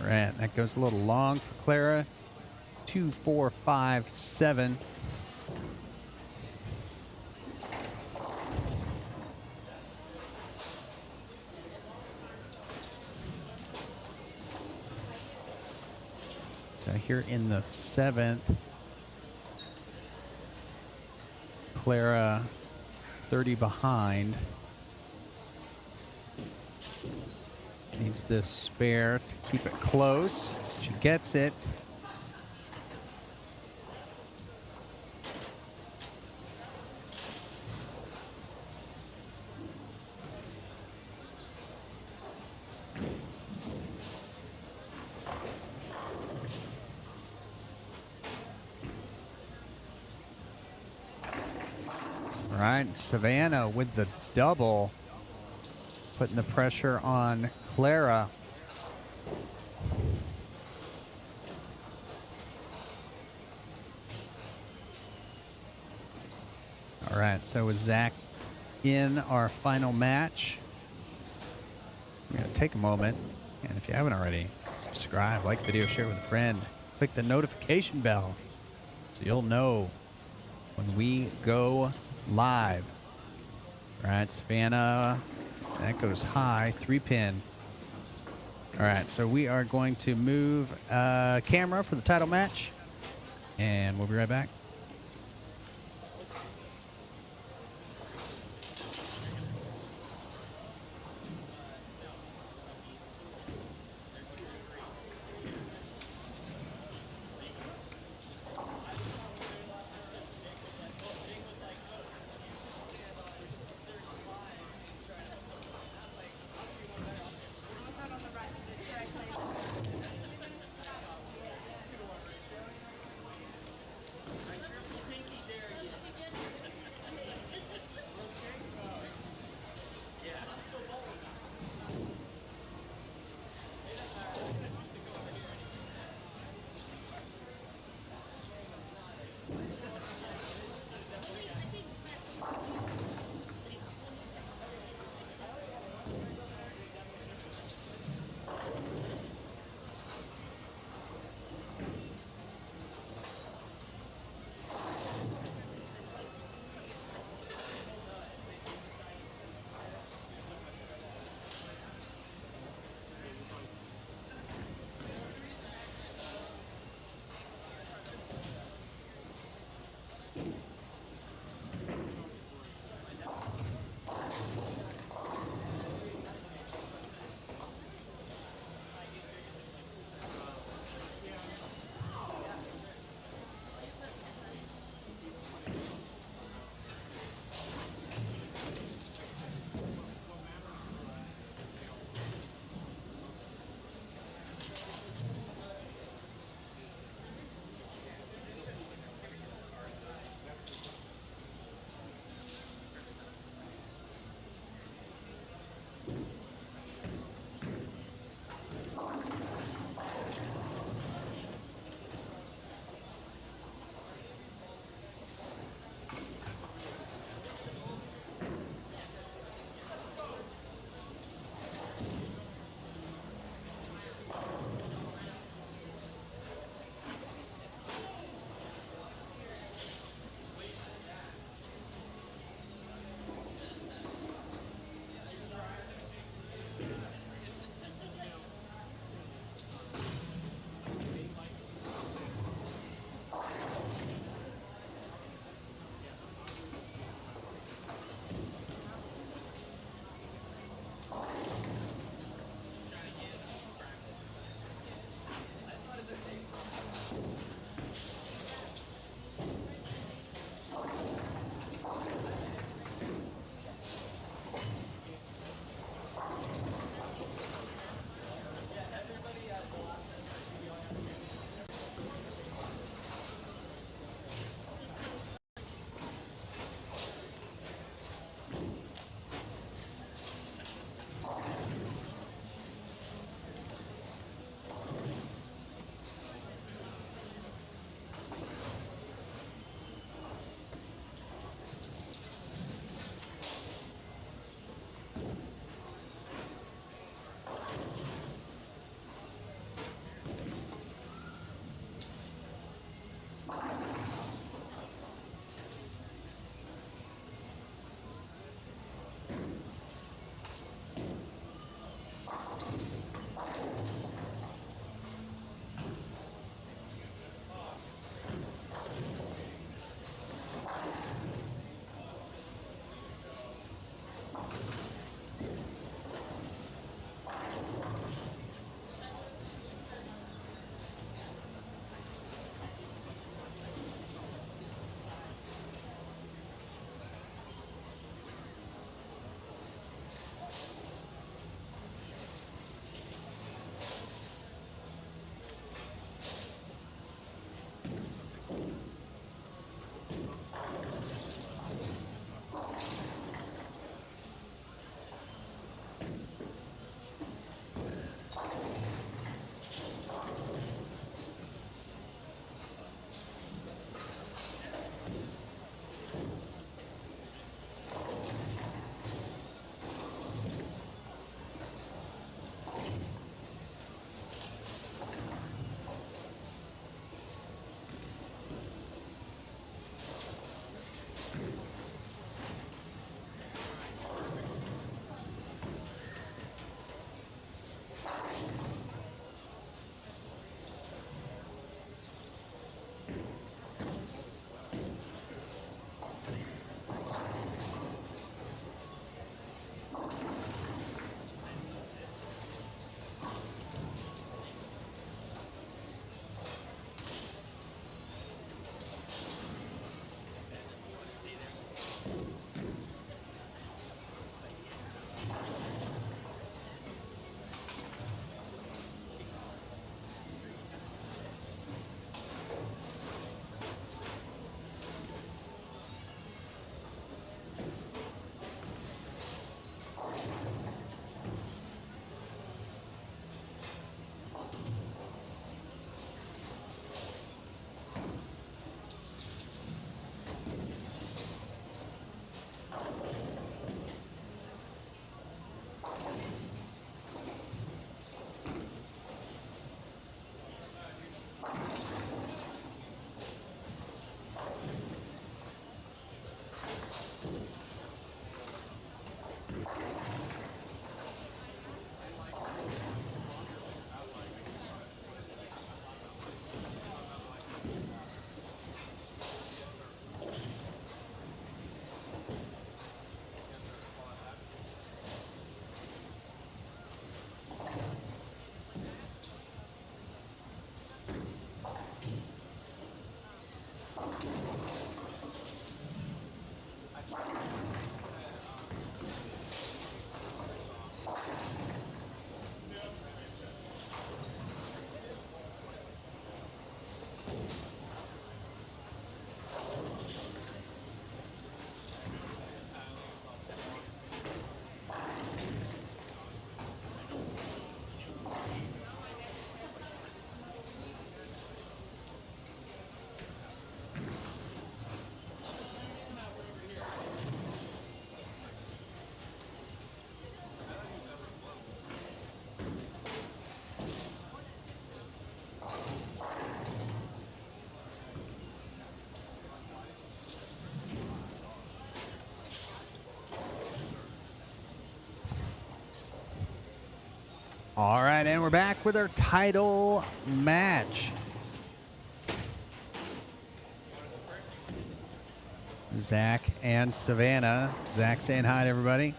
All right, that goes a little long for Clara. 2, 4, 5, 7. So here in the 7th, Clara 30 behind. Needs this spare to keep it close. She gets it. All right, Savannah with the double, putting the pressure on Clara. All right, so with Zach in our final match, I'm going to take a moment, and if you haven't already, subscribe, like the video, share with a friend, click the notification bell so you'll know when we go live. All right, Savannah, that goes high, 3-pin. All right, so we are going to move camera for the title match, and we'll be right back. All right, and we're back with our title match. Zach and Savannah. Zach saying hi to everybody.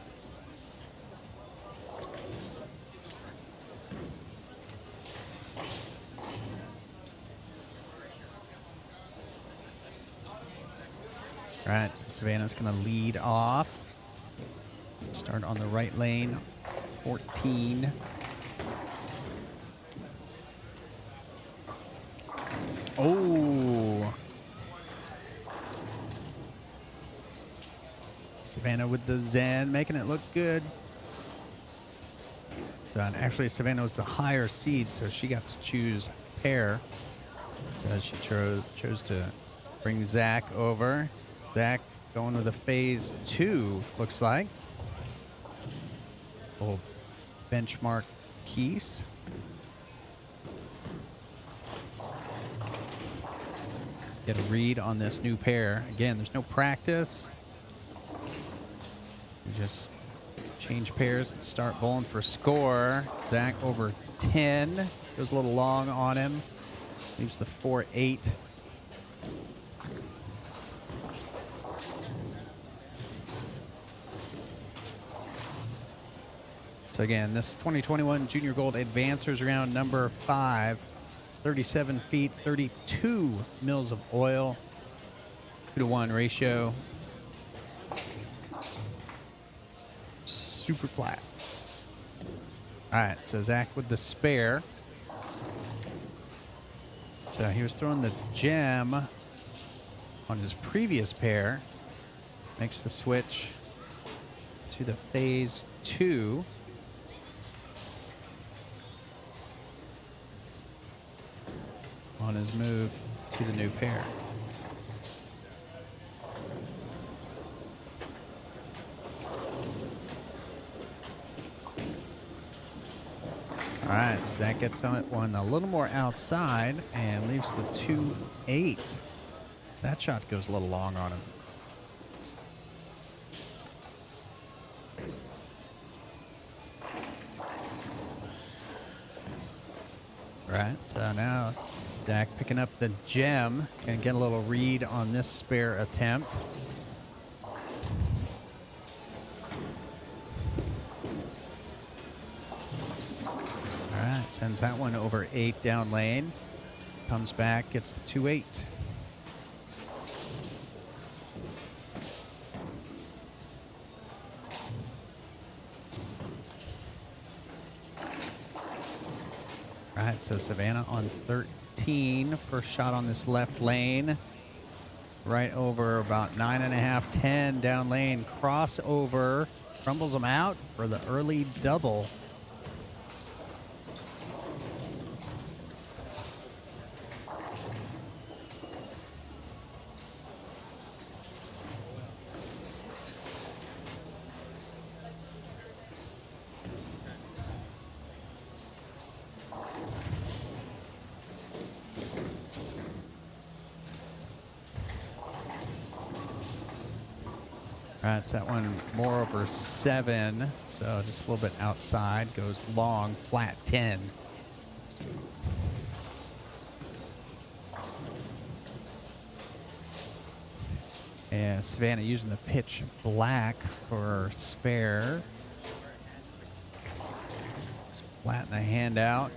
All right, so Savannah's going to lead off. Start on the right lane, 14. Oh. Savannah with the Zen, making it look good. So, and actually, Savannah was the higher seed, so she got to choose pair. So she chose to bring Zach over. Zach going with a phase 2, looks like. Little benchmark piece. Get a read on this new pair. Again, there's no practice. You just change pairs and start bowling for score. Zach over 10. Goes a little long on him. Leaves the 4-8. So again, this 2021 Junior Gold Advancers round number 5. 37 feet, 32 mils of oil. 2-to-1 ratio. Super flat. All right, so Zach with the spare. So he was throwing the gem on his previous pair. Makes the switch to the phase 2. On his move to the new pair. All right, so Zach gets on it one a little more outside and leaves the 2-8. So that shot goes a little long on him. All right, so now Zach picking up the gem and get a little read on this spare attempt. All right, sends that one over 8 down lane. Comes back, gets the 2-8. All right, so Savannah on 13. First shot on this left lane. Right over about 9.5, 10 down lane. Crossover. Crumbles them out for the early double. All right, so that one more over 7, so just a little bit outside. Goes long, flat 10. And Savannah using the pitch black for spare. Just flatten the hand out.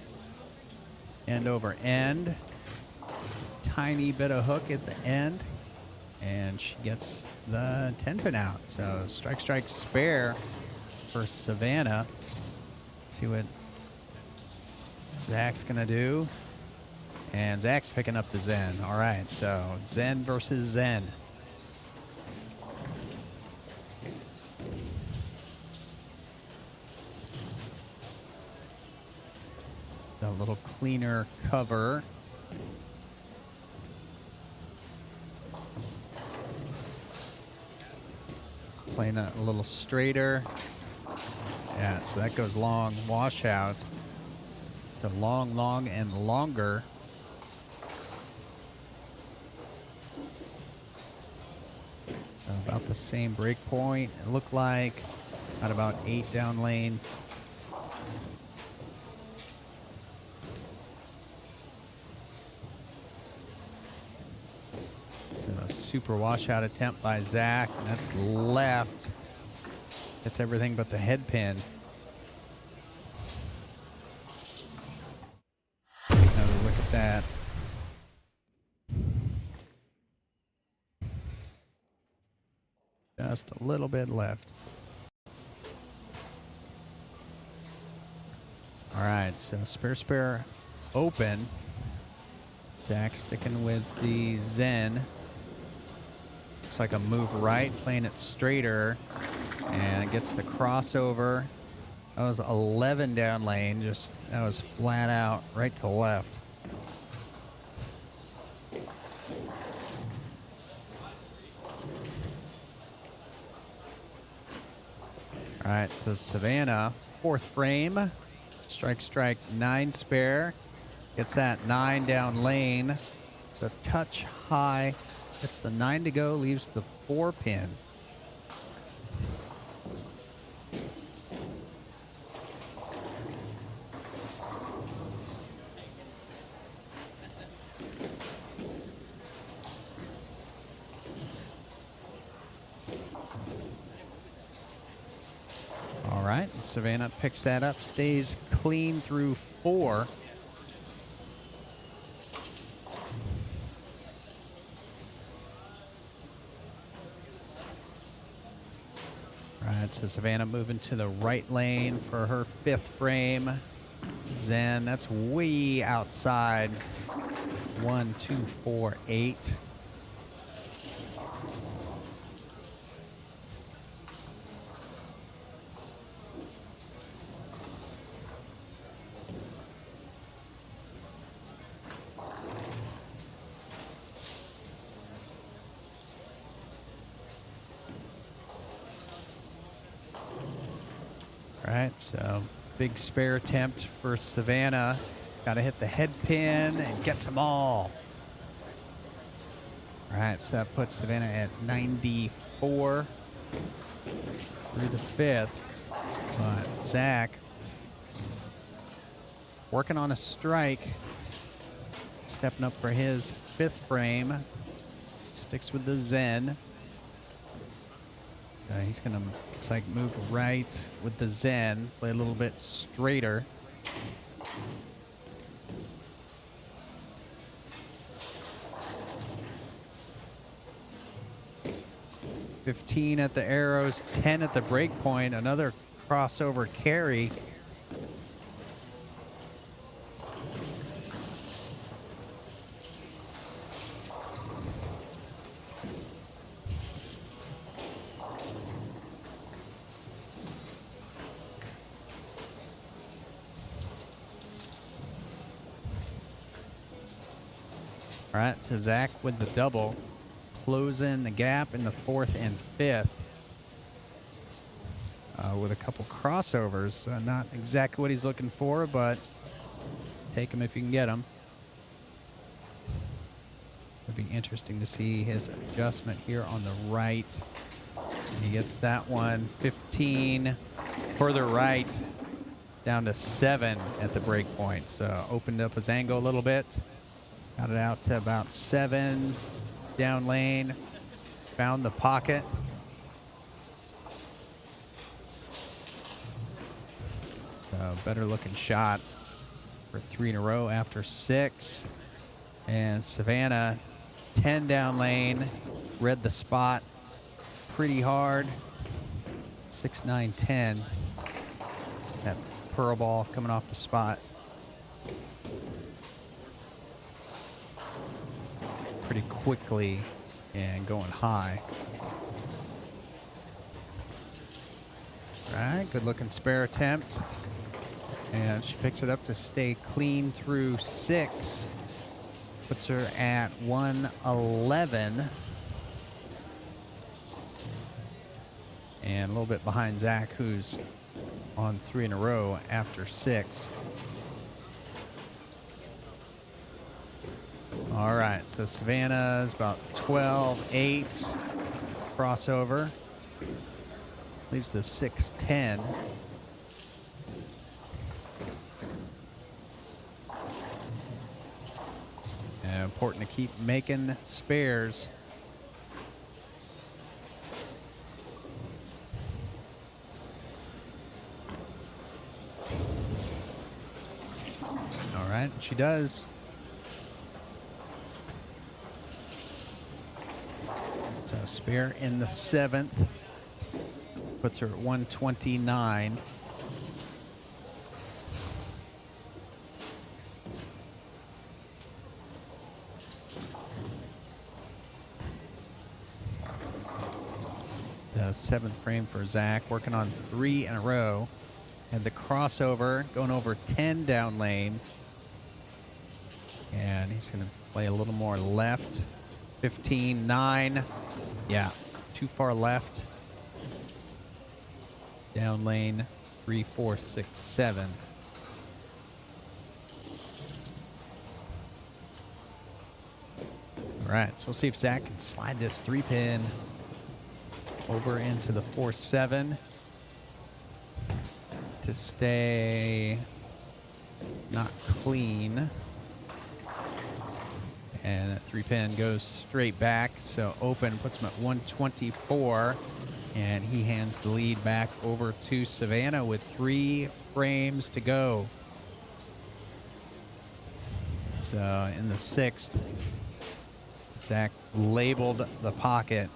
End over end. Just a tiny bit of hook at the end. And she gets the 10-pin out. So strike, strike, spare for Savannah. See what Zach's going to do. And Zach's picking up the Zen. All right, so Zen versus Zen. A little cleaner cover. Playing a little straighter. Yeah, so that goes long, washout. So long, long, and longer. So about the same break point, it looked like. At about 8 down lane. It's a super washout attempt by Zach. And that's left. It's everything but the head pin. Another look at that. Just a little bit left. All right, so spare open. Zach sticking with the Zen. Looks like a move right, playing it straighter, and gets the crossover. That was 11 down lane, just that was flat out right to left. All right, so Savannah, 4th frame, strike, 9 spare, gets that 9 down lane, the touch high, gets the 9 to go, leaves the 4 pin. All right, Savannah picks that up, stays clean through 4. All right, so Savannah moving to the right lane for her 5th frame. Zen, that's way outside. 1, 2, 4, 8. All right, so big spare attempt for Savannah. Got to hit the head pin and gets them all. All right, so that puts Savannah at 94 through the 5th. But Zach working on a strike, stepping up for his 5th frame. Sticks with the Zen. So he's going to, looks like, move right with the Zen, play a little bit straighter. $15 at the arrows, 10 at the break point, another crossover carry. All right, so Zach with the double, closing the gap in the 4th and 5th with a couple crossovers. Not exactly what he's looking for, but take him if you can get him. It'll be interesting to see his adjustment here on the right. He gets that one, 15 further right, down to 7 at the break point. So opened up his angle a little bit. Got it out to about 7 down lane. Found the pocket. So better looking shot for 3 in a row after 6. And Savannah, 10 down lane. Read the spot pretty hard. 6, 9, 10. That pearl ball coming off the spot. Pretty quickly and going high. All right, good looking spare attempt. And she picks it up to stay clean through 6. Puts her at 111. And a little bit behind Zach, who's on 3 in a row after 6. All right, so Savannah's about 12-8 crossover. Leaves the 6-10. And important to keep making spares. right, she does. So spare in the 7th. Puts her at 129. The 7th frame for Zach, working on 3 in a row. And the crossover going over 10 down lane. And he's going to play a little more left. 15, 9. Yeah, too far left. Down lane 3, 4, 6, 7. All right, so we'll see if Zach can slide this 3-pin over into the 4-7 to stay not clean. And that 3-pin goes straight back, so open puts him at 124, and he hands the lead back over to Savannah with 3 frames to go. So in the 6th, Zach labeled the pocket,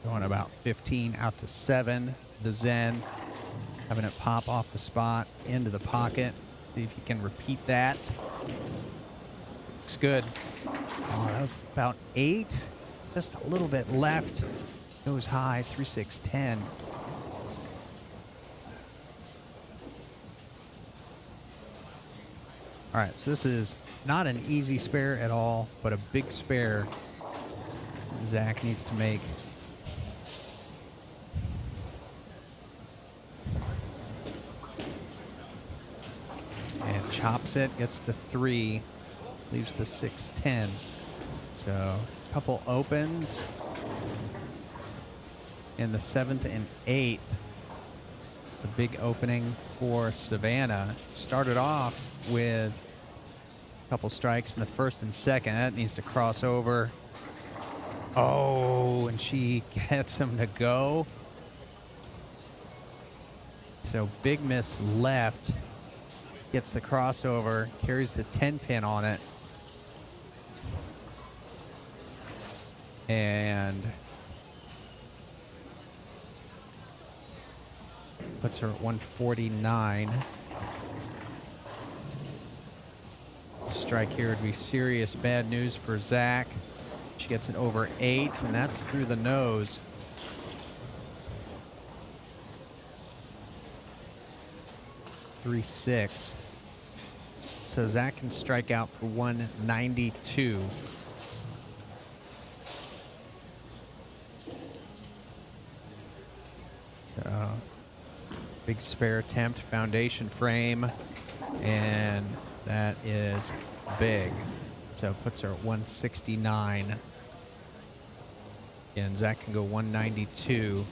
going about 15 out to 7. The Zen, having it pop off the spot into the pocket. See if he can repeat that. Looks good. Oh, that was about 8. Just a little bit left. Goes high, 3, 6, 10. All right, so this is not an easy spare at all, but a big spare Zach needs to make. And chops it, gets the 3, leaves the 6, 10. So a couple opens in the 7th and 8th. It's a big opening for Savannah. Started off with a couple strikes in the 1st and 2nd. That needs to cross over. Oh, and she gets him to go. So big miss left. Gets the crossover, carries the 10-pin on it. And puts her at 149. Strike here would be serious bad news for Zach. She gets it over 8, and that's through the nose. Three, 6. So Zach can strike out for 192. So big spare attempt, foundation frame, and that is big. So it puts her at 169. Again, Zach can go 192.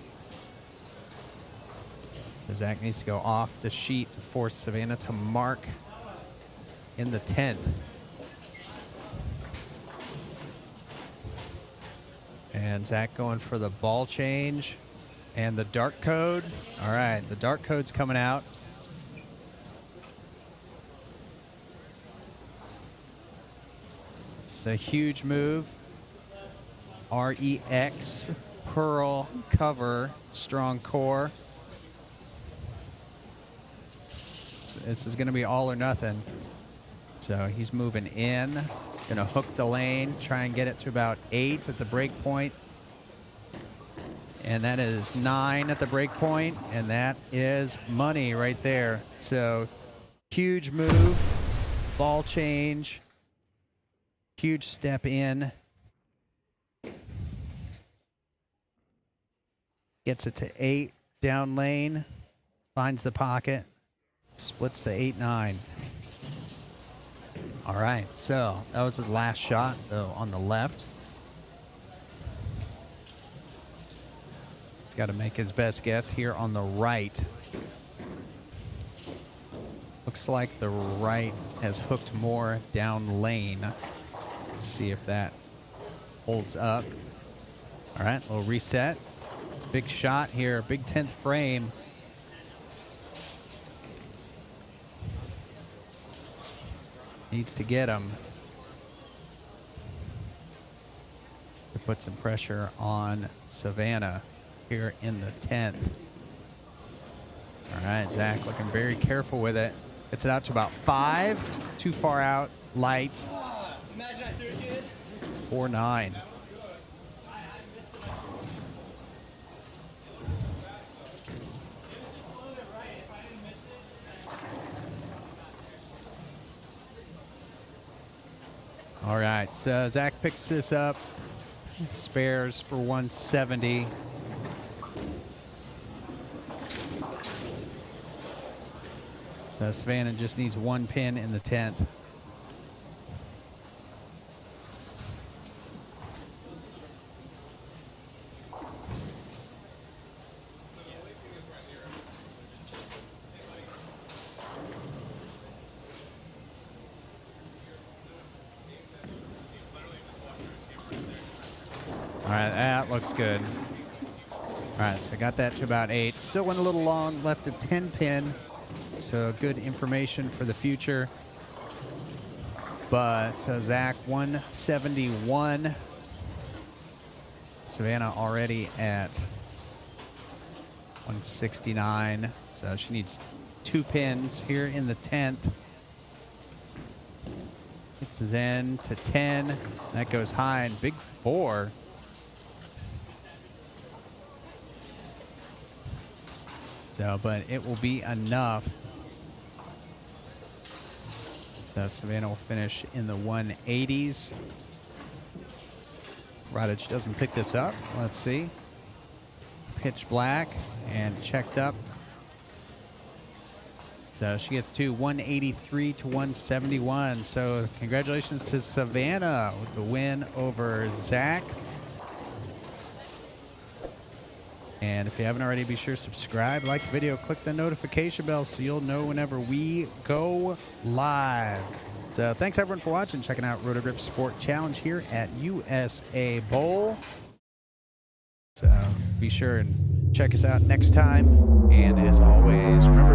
Zach needs to go off the sheet to force Savannah to mark in the 10th. And Zach going for the ball change and the dark code. All right, the dark code's coming out. The huge move, REX, pearl, cover, strong core. This is going to be all or nothing. So he's moving in, going to hook the lane, try and get it to about 8 at the break point. And that is 9 at the break point, and that is money right there. So huge move, ball change, huge step in. Gets it to 8 down lane, finds the pocket. Splits the 8-9. All right, so that was his last shot, though, on the left. He's got to make his best guess here on the right. Looks like the right has hooked more down lane. Let's see if that holds up. All right, little reset. Big shot here, big 10th frame. Needs to get them to put some pressure on Savannah here in the 10th. All right, Zach looking very careful with it. Gets it out to about 5. Too far out, light. Imagine I threw it good. 4-9. All right, so Zach picks this up. Spares for 170. So Savannah just needs 1 pin in the 10th. All right, that looks good. All right, so I got that to about 8. Still went a little long, left a 10 pin. So good information for the future. But so Zach 171. Savannah already at 169. So she needs 2 pins here in the 10th. Gets the Zen to 10. That goes high and big 4. So, but it will be enough. So Savannah will finish in the 180s. Rodich doesn't pick this up. Let's see. Pitch black and checked up. So she gets to 183 to 171. So congratulations to Savannah with the win over Zach. And if you haven't already, be sure to subscribe, like the video, click the notification bell so you'll know whenever we go live. So thanks everyone for watching, checking out Roto Grip Sport Challenge here at USA Bowl. So be sure and check us out next time. And as always, remember